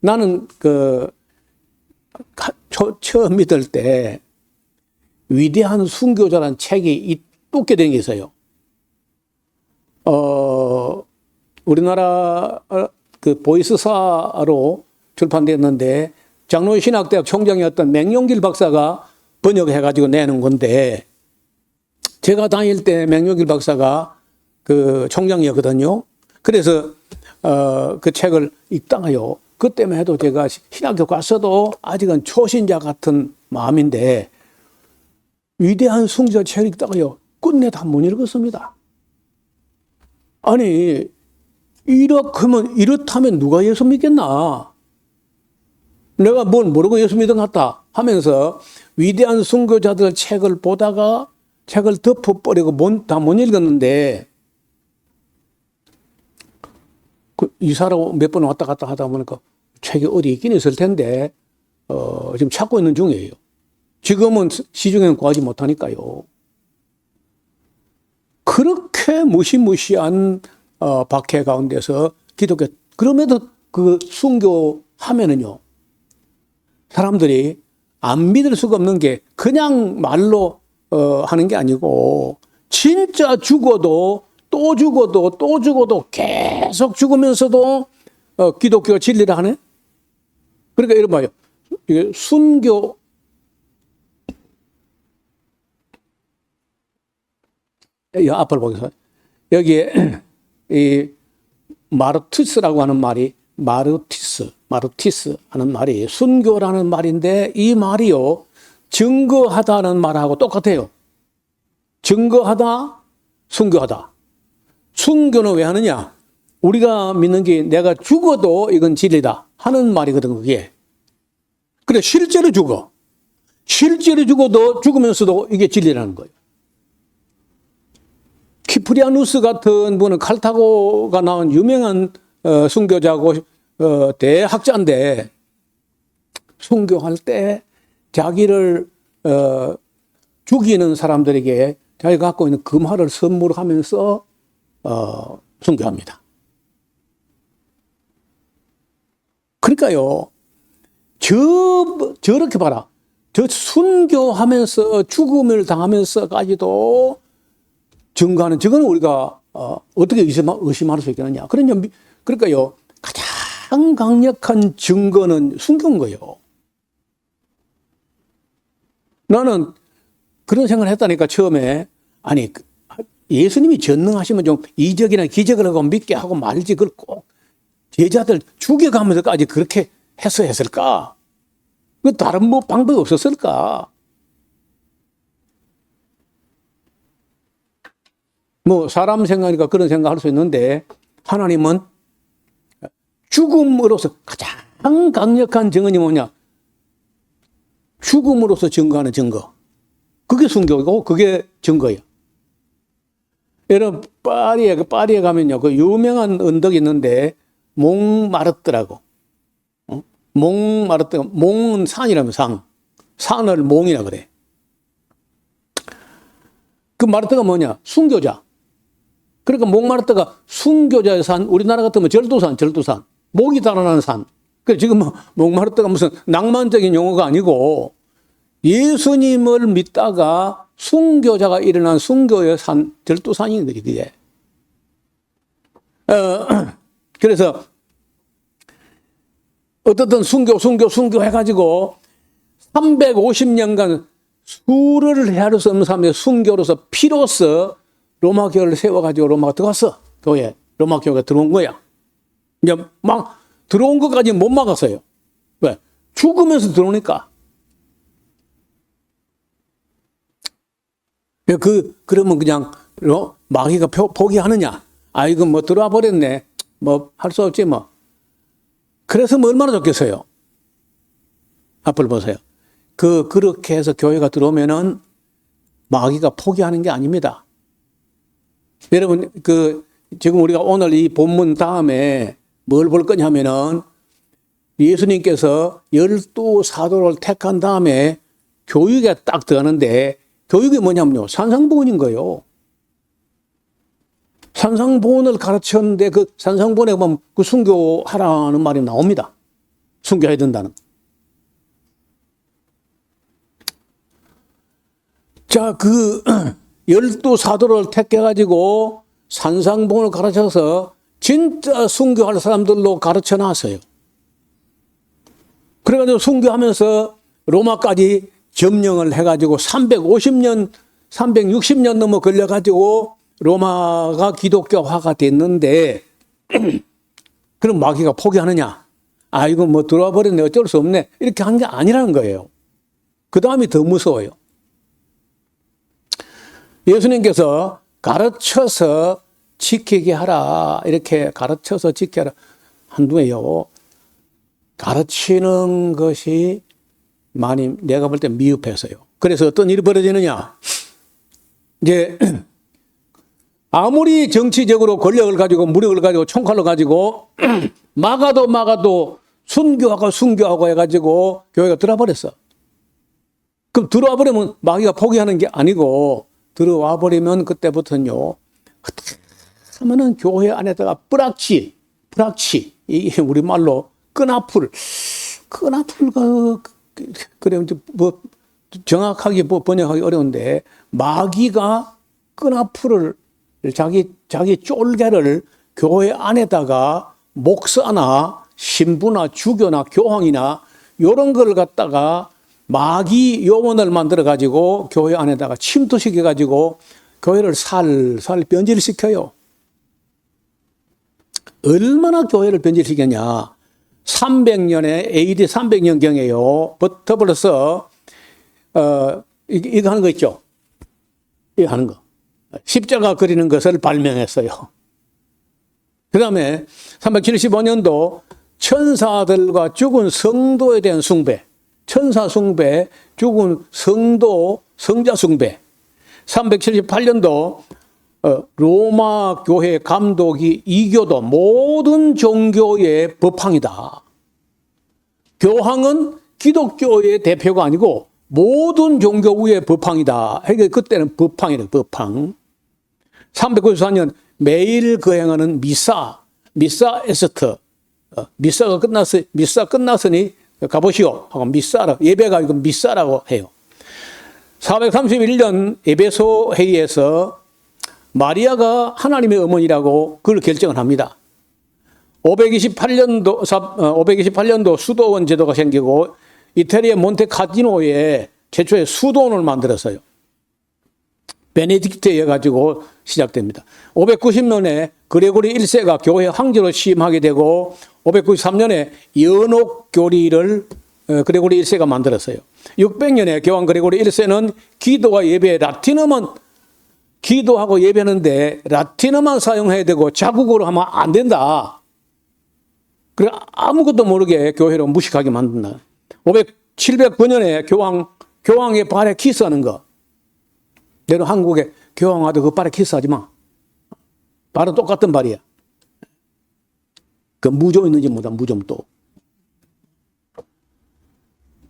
나는 처음 믿을 때 위대한 순교자라는 책이 뜯게 된 게 있어요. 우리나라 그 보이스사로 출판됐는데 장로의 신학대학 총장이었던 맹용길 박사가 번역해가지고 내는 건데, 제가 다닐 때 맹용길 박사가 그 총장이었거든요. 그래서 그 책을 읽다가요, 그때만 해도 제가 신학교 갔어도 아직은 초신자 같은 마음인데 위대한 순교자 책을 읽다가요, 끝내 다 못 읽었습니다. 아니, 이렇다면 누가 예수 믿겠나? 내가 뭘 모르고 예수 믿은 것 같다 하면서 위대한 순교자들 책을 보다가 책을 덮어버리고 다 못 읽었는데, 이사로 몇 번 왔다 갔다 하다 보니까 책이 어디 있긴 있을 텐데, 지금 찾고 있는 중이에요. 지금은 시중에는 구하지 못하니까요. 그렇게 무시무시한 박해 가운데서 기독교, 그럼에도 그 순교하면은요, 사람들이 안 믿을 수가 없는 게 그냥 말로 하는 게 아니고 진짜 죽어도 또 죽어도 또 죽어도 계속 죽으면서도 기독교가 진리라 하네. 그러니까 이런 말이에요. 이게 순교, 앞을 보겠습니다. 여기에 이 마르티스라고 하는 말이 마르티스 하는 말이 순교라는 말인데, 이 말이요, 증거하다는 말하고 똑같아요. 증거하다, 순교하다. 순교는 왜 하느냐? 우리가 믿는 게 내가 죽어도 이건 진리다 하는 말이거든, 그게. 그래, 실제로 죽어. 실제로 죽어도 죽으면서도 이게 진리라는 거예요. 키프리아누스 같은 분은 칼타고가 나온 유명한 순교자고 대학자인데, 순교할 때 자기를 죽이는 사람들에게 자기가 갖고 있는 금화를 선물하면서 순교합니다. 그러니까요, 저렇게 봐라. 저 순교하면서 죽음을 당하면서까지도 증거하는, 저거는 우리가 어떻게 의심할 수 있겠느냐. 그러니까요, 가장 강력한 증거는 순교인 거예요. 나는 그런 생각을 했다니까, 처음에. 아니, 예수님이 전능하시면 좀 이적이나 기적을 하고 믿게 하고 말지 그걸 꼭 제자들 죽여가면서까지 그렇게 했을까? 그 다른 뭐 방법이 없었을까? 뭐 사람 생각이니까 그런 생각할 수 있는데 하나님은 죽음으로서 가장 강력한 증언이 뭐냐? 죽음으로서 증거하는 증거. 그게 순교이고 그게 증거예요. 여러분 파리에 가면요 그 유명한 언덕이 있는데 몽마르트라고. 몽마르트가 몽은 산이라면 산을 몽이라 그래. 그 마르트가 뭐냐? 순교자. 그러니까 몽마르트가 순교자의 산, 우리나라 같으면 절도산. 목이 달아나는 산. 그래서 지금 몽마르트가 무슨 낭만적인 용어가 아니고 예수님을 믿다가 순교자가 일어난 순교의 산, 절도산인 거지, 그게. 그래서 어떻든 순교 해가지고 350년간 수를 헤아릴 수 없는 사람의 순교로서 피로써 로마 교회를 세워가지고 로마가 들어갔어. 교회. 로마 교회가 들어온 거야. 이제 막 들어온 것까지 못 막았어요. 왜? 죽으면서 들어오니까. 그러면 그냥 마귀가 포기하느냐? 아, 이거 뭐 들어와 버렸네. 뭐 할 수 없지 뭐. 그래서 뭐 얼마나 좋겠어요. 앞을 보세요. 그렇게 해서 교회가 들어오면은 마귀가 포기하는 게 아닙니다. 여러분, 지금 우리가 오늘 이 본문 다음에 뭘 볼 거냐면은 예수님께서 12사도를 택한 다음에 교육에 딱 들어가는데 교육이 뭐냐면요. 산상보훈인 거예요. 산상보훈을 가르쳤는데 그 산상보훈에 보면 그 순교하라는 말이 나옵니다. 순교해야 된다는. 자, 12사도를 택해가지고 산상보훈을 가르쳐서 진짜 순교할 사람들로 가르쳐 놨어요. 그래가지고 순교하면서 로마까지 점령을 해가지고 350년, 360년 넘어 걸려가지고 로마가 기독교화가 됐는데 그럼 마귀가 포기하느냐? 아, 이거 뭐 들어와 버렸네. 어쩔 수 없네. 이렇게 한 게 아니라는 거예요. 그 다음이 더 무서워요. 예수님께서 가르쳐서 지키게 하라. 이렇게 가르쳐서 지켜라. 한두에요. 가르치는 것이 많이 내가 볼 때 미흡해서요. 그래서 어떤 일이 벌어지느냐. 이제 아무리 정치적으로 권력을 가지고 무력을 가지고 총칼을 가지고 막아도 순교하고 해가지고 교회가 들어와 버렸어. 그럼 들어와 버리면 마귀가 포기하는 게 아니고 들어와 버리면 그때부터는요. 하면은 교회 안에다가 뿌락치 이게 우리말로 끈아풀 그래 뭐 정확하게 번역하기 어려운데 마귀가 끈아풀을 자기 쫄개를 교회 안에다가 목사나 신부나 주교나 교황이나 이런 걸 갖다가 마귀 요원을 만들어 가지고 교회 안에다가 침투시켜 가지고 교회를 살살 변질시켜요. 얼마나 교회를 변질시켰냐. 300년에 AD 300년경에요. 부터 벌써 이거 하는 거 있죠. 이거 하는 거. 십자가 그리는 것을 발명했어요. 그 다음에 375년도 천사들과 죽은 성도에 대한 숭배, 천사 숭배, 죽은 성도, 성자 숭배. 378년도 로마 교회 감독이 이교도 모든 종교의 법황이다. 교황은 기독교의 대표가 아니고 모든 종교 위의 법황이다. 그때는 법황이래, 법황. 394년 매일 거행하는 미사 에스터. 미사 끝났으니 가보시오 하고 미사라, 예배가 아니고 미사라고 해요. 431년 에베소 회의에서 마리아가 하나님의 어머니라고 그걸 결정을 합니다. 528년도 수도원 제도가 생기고 이태리의 몬테카지노에 최초의 수도원을 만들었어요. 베네딕트에 가지고 시작됩니다. 590년에 그레고리 1세가 교회 황제로 취임하게 되고 593년에 연옥 교리를 그레고리 1세가 만들었어요. 600년에 교황 그레고리 1세는 기도와 예배 라틴어만 기도하고 예배하는데 라틴어만 사용해야 되고 자국어로 하면 안 된다. 그래 아무것도 모르게 교회로 무식하게 만든다. 709년에 교황의 발에 키스하는 거. 내가 한국에 교황 와도 그 발에 키스하지 마. 발은 똑같은 발이야. 그 무좀 있는지 모르다 무좀 또.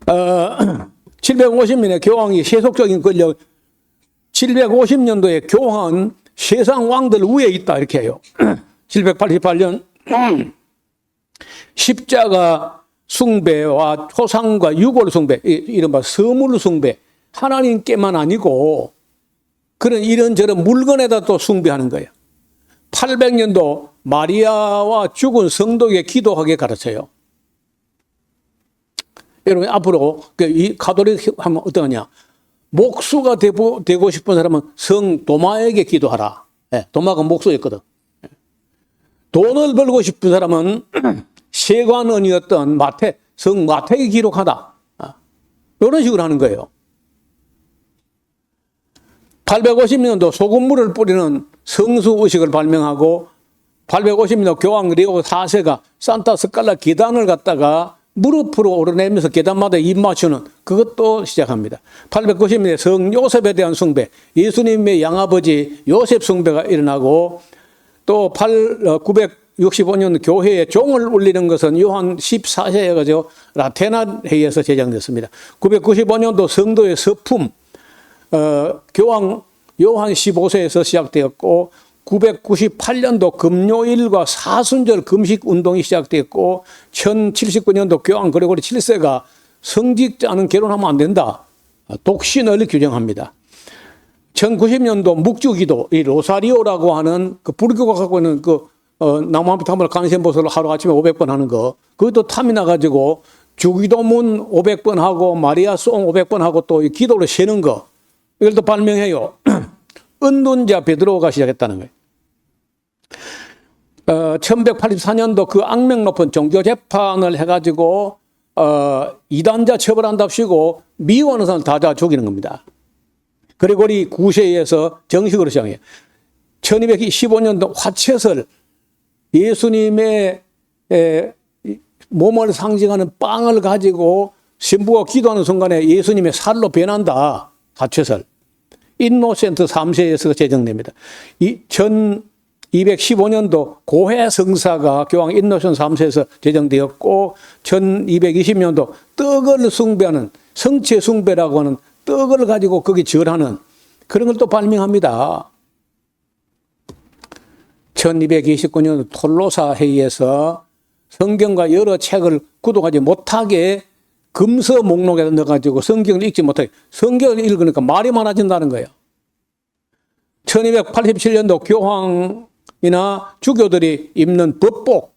750년에 교황이 세속적인 권력 750년도에 교황은 세상 왕들 위에 있다 이렇게 해요. 788년 십자가 숭배와 초상과 유골 숭배 이른바 서물 숭배 하나님께만 아니고 그런 이런저런 물건에다 또 숭배하는 거예요. 800년도 마리아와 죽은 성도에게 기도하게 가르쳐요. 여러분 앞으로 이 가톨릭 하면 어떠냐? 목수가 되고 싶은 사람은 성 도마에게 기도하라. 도마가 목수였거든. 돈을 벌고 싶은 사람은 세관원이었던 성 마태에게 기록하다. 이런 식으로 하는 거예요. 850년도 소금물을 뿌리는 성수의식을 발명하고 850년도 교황 레오 4세가 산타 스칼라 계단을 갖다가 무릎으로 오르내면서 계단마다 입 맞추는 그것도 시작합니다. 890년에 성 요셉에 대한 숭배, 예수님의 양아버지 요셉 숭배가 일어나고 또 965년 교회에 종을 울리는 것은 요한 14세에 가지고 라테나 회의에서 제정됐습니다. 995년도 성도의 서품, 교황 요한 15세에서 시작되었고 998년도 금요일과 사순절 금식 운동이 시작됐고 1079년도 교황 그레고리 7세가 성직자는 결혼하면 안 된다. 독신을 규정합니다. 1090년도 묵주기도, 이 로사리오라고 하는 그 불교가 갖고 있는 그 나무함부터 간센보살을 하루 아침에 500번 하는 거, 그것도 탐이 나가지고 주기도문 500번 하고 마리아송 500번 하고 또 기도를 세는 거, 이걸 또 발명해요. 은둔자 베드로가 시작했다는 거예요. 1184년도 그 악명 높은 종교 재판을 해가지고 이단자 처벌한답시고 미워하는 사람 다 죽이는 겁니다. 그레고리 9세에서 정식으로 시작해요. 1215년도 화채설, 예수님의 몸을 상징하는 빵을 가지고 신부가 기도하는 순간에 예수님의 살로 변한다. 화채설. 인노센트 3세에서 제정됩니다. 1215년도 고해 성사가 교황 인노센트 3세에서 제정되었고 1220년도 떡을 숭배하는 성체 숭배라고 하는 떡을 가지고 거기 절하는 그런 걸 또 발명합니다. 1229년 톨로사 회의에서 성경과 여러 책을 구독하지 못하게 금서 목록에 넣어가지고 성경을 읽지 못하게 성경을 읽으니까 말이 많아진다는 거예요. 1287년도 교황이나 주교들이 입는 법복,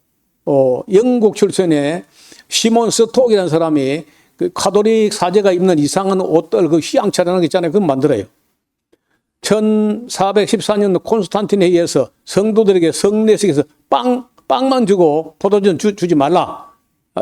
영국 출신의 시몬 스톡이라는 사람이 그 가톨릭 사제가 입는 이상한 옷들, 그 휘황찬란한 거 있잖아요. 그거 만들어요. 1414년도 콘스탄틴에 의해서 성도들에게 성례식에서 빵만 주고 포도주는 주지 말라.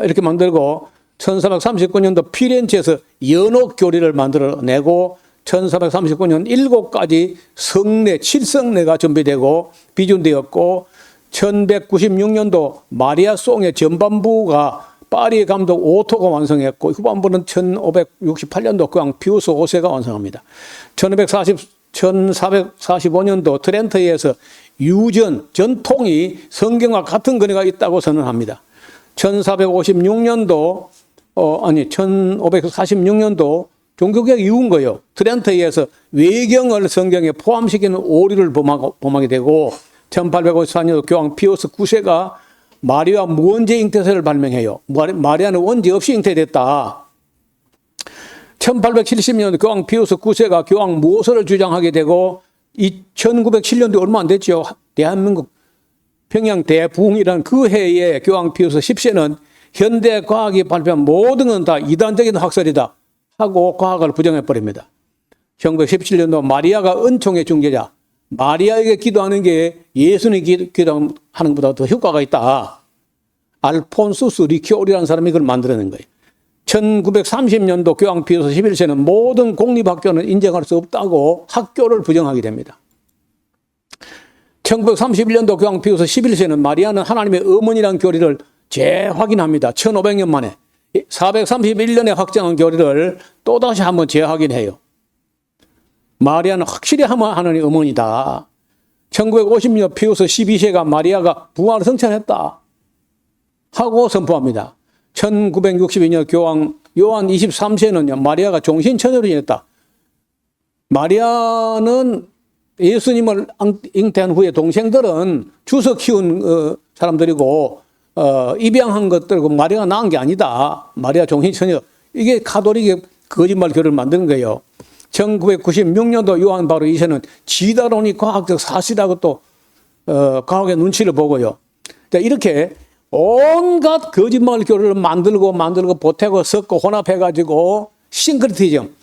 이렇게 만들고 1439년도 피렌체에서 연옥교리를 만들어내고 1439년 7가지 성례, 7성례가 준비되고 비준되었고 1196년도 마리아송의 전반부가 파리 감독 오토가 완성했고 후반부는 1568년도 교황 피우스 5세가 완성합니다. 1445년도 트렌트에서 유전, 전통이 성경과 같은 근거가 있다고 선언합니다. 1456년도 1546년도 종교개혁이 이룬 거예요. 트렌트에서 외경을 성경에 포함시키는 오류를 범하게 되고 1854년도 교황 피우스 9세가 마리아 무원죄 잉태서를 발명해요. 마리아는 원죄 없이 잉태됐다. 1870년도 교황 피우스 9세가 교황 무호서를 주장하게 되고 1907년도 얼마 안 됐죠. 대한민국 평양 대부흥이라는 그 해에 교황 피우스 10세는 현대 과학이 발표한 모든 건 다 이단적인 학설이다 하고 과학을 부정해버립니다. 1917년도 마리아가 은총의 중재자. 마리아에게 기도하는 게 예수님 기도하는 것보다 더 효과가 있다. 알폰수스 리키오리라는 사람이 그걸 만들어낸 거예요. 1930년도 교황 피우스 11세는 모든 공립학교는 인정할 수 없다고 학교를 부정하게 됩니다. 1931년도 교황 피우스 11세는 마리아는 하나님의 어머니라는 교리를 재확인합니다. 1500년 만에 431년에 확정한 교리를 또다시 한번 재확인해요. 마리아는 확실히 하나님의 어머니다. 1950년 피우스 12세가 마리아가 부활을 성찬했다 하고 선포합니다. 1962년 교황 요한 23세는요, 마리아가 종신처녀로 지냈다. 마리아는 예수님을 잉태한 후에 동생들은 주서 키운 사람들이고 입양한 것들고 마리아가 낳은 게 아니다. 마리아 종신처녀. 이게 가톨릭의 거짓말 교리를 만든 거예요. 1996년도 요한 바로 2세는 지다론이 과학적 사실이라고 또 과학의 눈치를 보고요. 자, 이렇게 온갖 거짓말 교리를 만들고 보태고 섞고 혼합해가지고 싱크리티즘,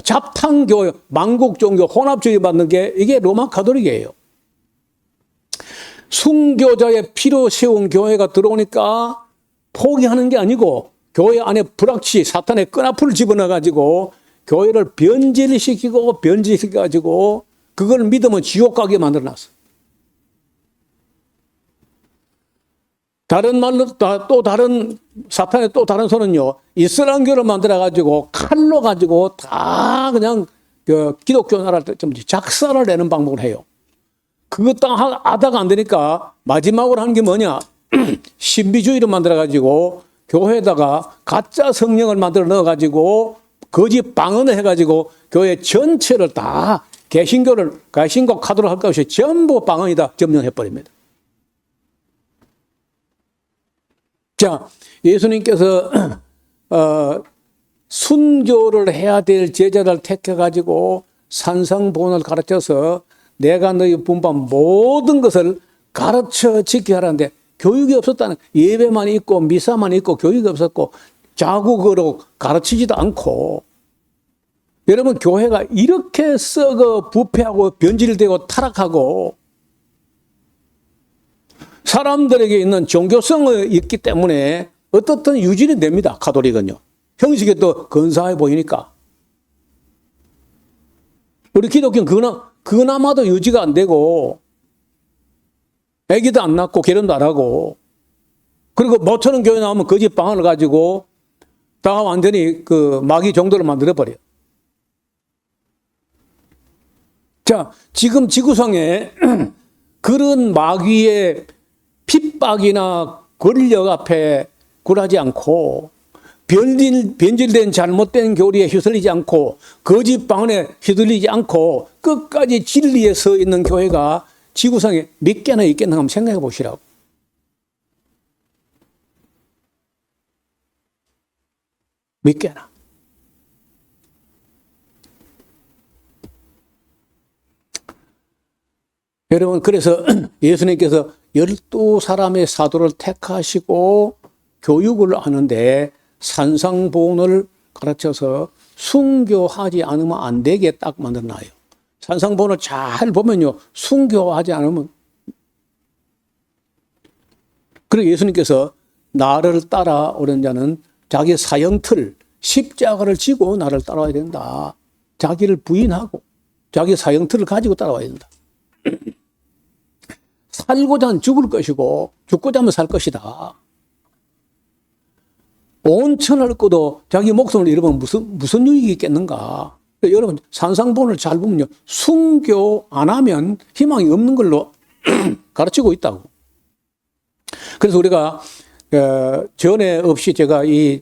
잡탕교회, 만국종교, 혼합주의 받는 게 이게 로마 가톨릭이에요. 순교자의 피로 세운 교회가 들어오니까 포기하는 게 아니고 교회 안에 불확치, 사탄의 끈앞을 집어넣어가지고 교회를 변질시켜가지고 그걸 믿으면 지옥 가게 만들어놨어. 다른 말로 또 다른 사탄의 또 다른 손은요, 이슬람교를 만들어가지고 칼로 가지고 다 그냥 기독교 나라를 좀 작살을 내는 방법을 해요. 그것 딱 하다가 안 되니까 마지막으로 하는 게 뭐냐? 신비주의를 만들어가지고 교회에다가 가짜 성령을 만들어 넣어가지고 거짓 방언을 해가지고 교회 전체를 다 개신교 카드로 할 것 없이 전부 방언이다 점령해버립니다. 자, 예수님께서 순교를 해야 될 제자를 택해가지고 산상보훈을 가르쳐서 내가 너희 분반 모든 것을 가르쳐 지켜야 하는데 교육이 없었다는, 예배만 있고 미사만 있고 교육이 없었고 자국어로 가르치지도 않고, 여러분 교회가 이렇게 썩어 부패하고 변질되고 타락하고 사람들에게 있는 종교성이 있기 때문에 어떻든 유지는 됩니다. 가톨릭은요. 형식이 또 근사해 보이니까. 우리 기독교는 그나마도 유지가 안 되고 애기도 안 낳고 결혼도 안 하고, 그리고 모처럼 교회 나오면 거짓 방언을 가지고 다 완전히 그 마귀 정도를 만들어버려요. 자, 지금 지구상에 그런 마귀의 핍박이나 권력 앞에 굴하지 않고 변질된 잘못된 교리에 휘둘리지 않고 거짓 방언에 휘둘리지 않고 끝까지 진리에 서 있는 교회가 지구상에 몇 개나 있겠나 한번 생각해 보시라고. 몇 개나. 여러분, 그래서 예수님께서 12사람의 사도를 택하시고 교육을 하는데 산상보훈을 가르쳐서 순교하지 않으면 안 되게 딱 만들어놔요. 산상보훈을 잘 보면요, 순교하지 않으면. 그리고 예수님께서 나를 따라오는 자는 자기 사형틀, 십자가를 지고 나를 따라와야 된다. 자기를 부인하고 자기 사형틀을 가지고 따라와야 된다. 살고자 하면 죽을 것이고 죽고자 하면 살 것이다. 온 천을 얻고도 자기 목숨을 잃으면 무슨 유익이 있겠는가. 여러분, 산상보훈을 잘 보면요, 순교 안 하면 희망이 없는 걸로 가르치고 있다고. 그래서 우리가 전에 없이 제가 이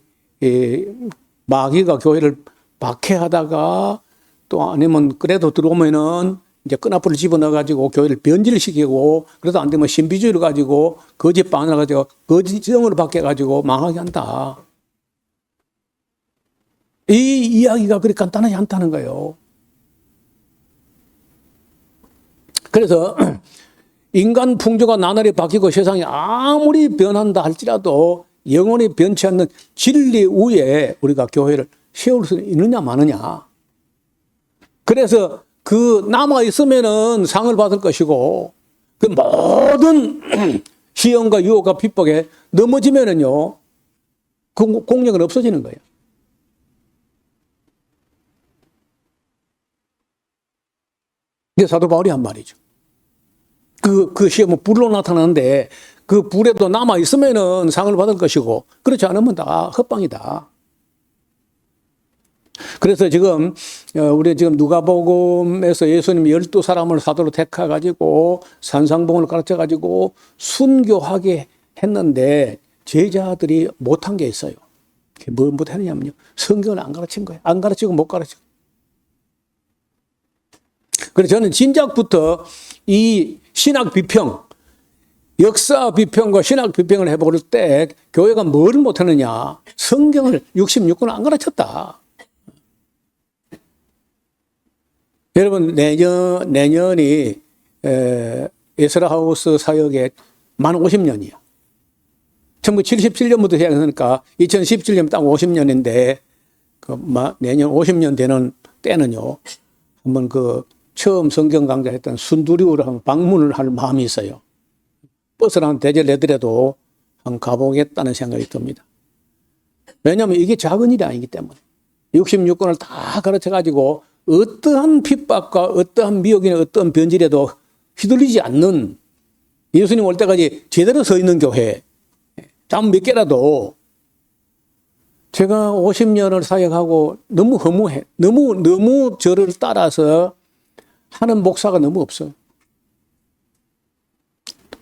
마귀가 교회를 박해하다가 또 아니면 그래도 들어오면은 이제 끈앞을 집어넣어가지고 교회를 변질시키고, 그래도 안 되면 신비주의를 가지고 거짓 방언을 가지고 거짓성을 바뀌어가지고 망하게 한다. 이 이야기가 그렇게 간단하지 않다는 거예요. 그래서 인간 풍조가 나날이 바뀌고 세상이 아무리 변한다 할지라도 영원히 변치 않는 진리 위에 우리가 교회를 세울 수 있느냐 마느냐. 그래서 그 남아 있으면은 상을 받을 것이고 그 모든 시험과 유혹과 핍박에 넘어지면은요 그 공력은 없어지는 거예요. 이게 사도 바울이 한 말이죠. 그 시험은 불로 나타나는데 그 불에도 남아 있으면은 상을 받을 것이고 그렇지 않으면 다 헛방이다. 그래서 지금 우리 지금 누가복음에서 예수님이 12사람을 사도로 택해 가지고 산상봉을 가르쳐 가지고 순교하게 했는데 제자들이 못한 게 있어요. 뭐 못했냐면요. 성경을 안 가르친 거예요. 안 가르치고 못 가르치고. 그래서 저는 진작부터 이 신학 비평, 역사 비평과 신학 비평을 해볼 때 교회가 뭘 못했느냐. 성경을 66권을 안 가르쳤다. 여러분 내년이 에스라하우스 사역의 만 50년이야. 1977년부터 시작했으니까 2017년 딱 50년인데 내년 50년 되는 때는요. 한번 처음 성경 강좌했던 순두리우를 한번 방문을 할 마음이 있어요. 버스를 한 대절 내더라도 한번 가보겠다는 생각이 듭니다. 왜냐하면 이게 작은 일이 아니기 때문에 66권을 다 가르쳐가지고 어떠한 핍박과 어떠한 미혹이나 어떠한 변질에도 휘둘리지 않는 예수님 올 때까지 제대로 서 있는 교회 잠 몇 개라도 제가 50년을 사역하고 너무 허무해. 너무 저를 따라서 하는 목사가 너무 없어요.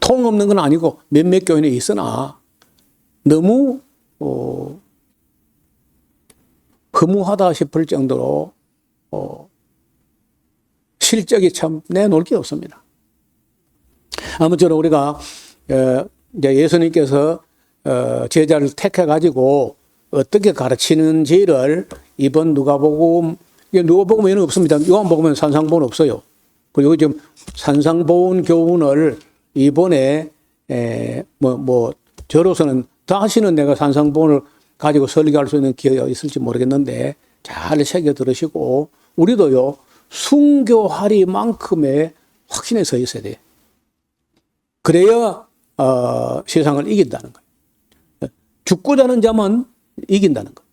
통 없는 건 아니고 몇몇 교회는 있으나 너무 허무하다 싶을 정도로 실적이 참 내놓을 게 없습니다. 아무쪼록 우리가 이제 예수님께서 제자를 택해 가지고 어떻게 가르치는지를 이번 누가복음에는 없습니다. 요한복음에는 산상보는 없어요. 그리고 지금 산상보온 교훈을 이번에 저로서는 다시는 내가 산상보온을 가지고 설교할 수 있는 기회가 있을지 모르겠는데 잘 새겨 들으시고 우리도요 순교하리만큼의 확신에 서 있어야 돼요. 그래야 세상을 이긴다는 거예요. 죽고자 하는 자만 이긴다는 거예요.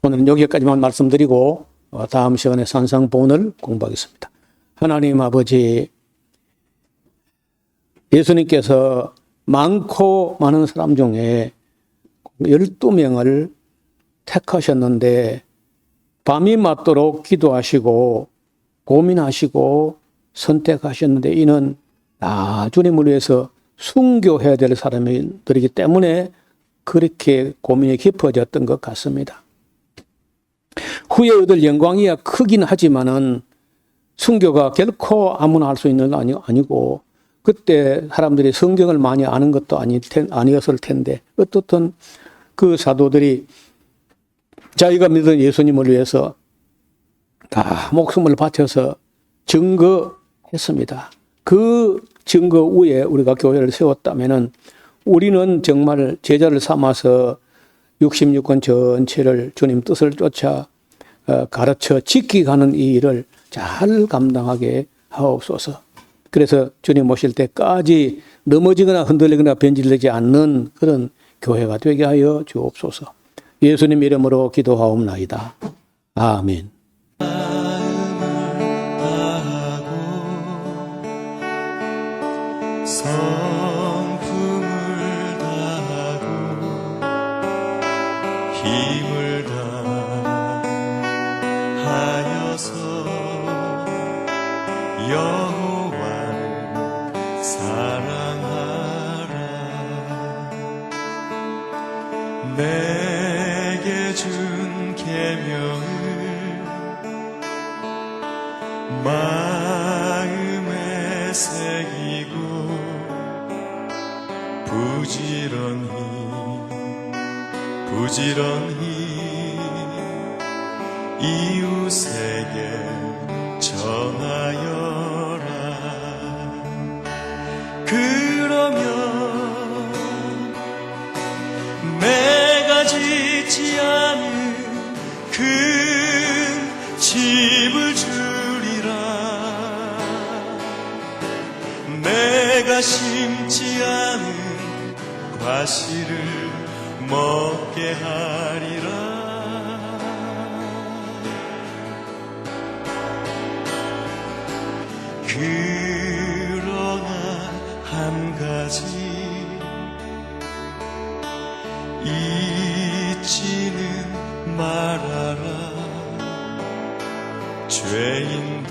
오늘은 여기까지만 말씀드리고 다음 시간에 산상보온을 공부하겠습니다. 하나님 아버지, 예수님께서 많고 많은 사람 중에 12명을 택하셨는데 밤이 맞도록 기도하시고 고민하시고 선택하셨는데 이는 주님을 위해서 순교해야 될 사람들이기 때문에 그렇게 고민이 깊어졌던 것 같습니다. 후에 얻을 영광이야 크긴 하지만은 순교가 결코 아무나 할 수 있는 건 아니고 그때 사람들이 성경을 많이 아는 것도 아니었을 텐데 어떻든 그 사도들이 자기가 믿은 예수님을 위해서 다 목숨을 바쳐서 증거했습니다. 그 증거 위에 우리가 교회를 세웠다면은 우리는 정말 제자를 삼아서 66권 전체를 주님 뜻을 쫓아 가르쳐 지키가는 이 일을 잘 감당하게 하옵소서. 그래서 주님 오실 때까지 넘어지거나 흔들리거나 변질되지 않는 그런 교회가 되게 하여 주옵소서. 예수님 이름으로 기도하옵나이다. 아멘. 성품을 다하고 힘을 다하여서 여호와를 사랑하라. 내게 준 계명을 마음에 새기고 부지런히 이웃에게 전하여라. 그러면 내가 짓지 않은 큰 집을 주리라. 내가 심지 않은 과실을 먹게 하리라. 그러나 한 가지 잊지는 말아라. 죄인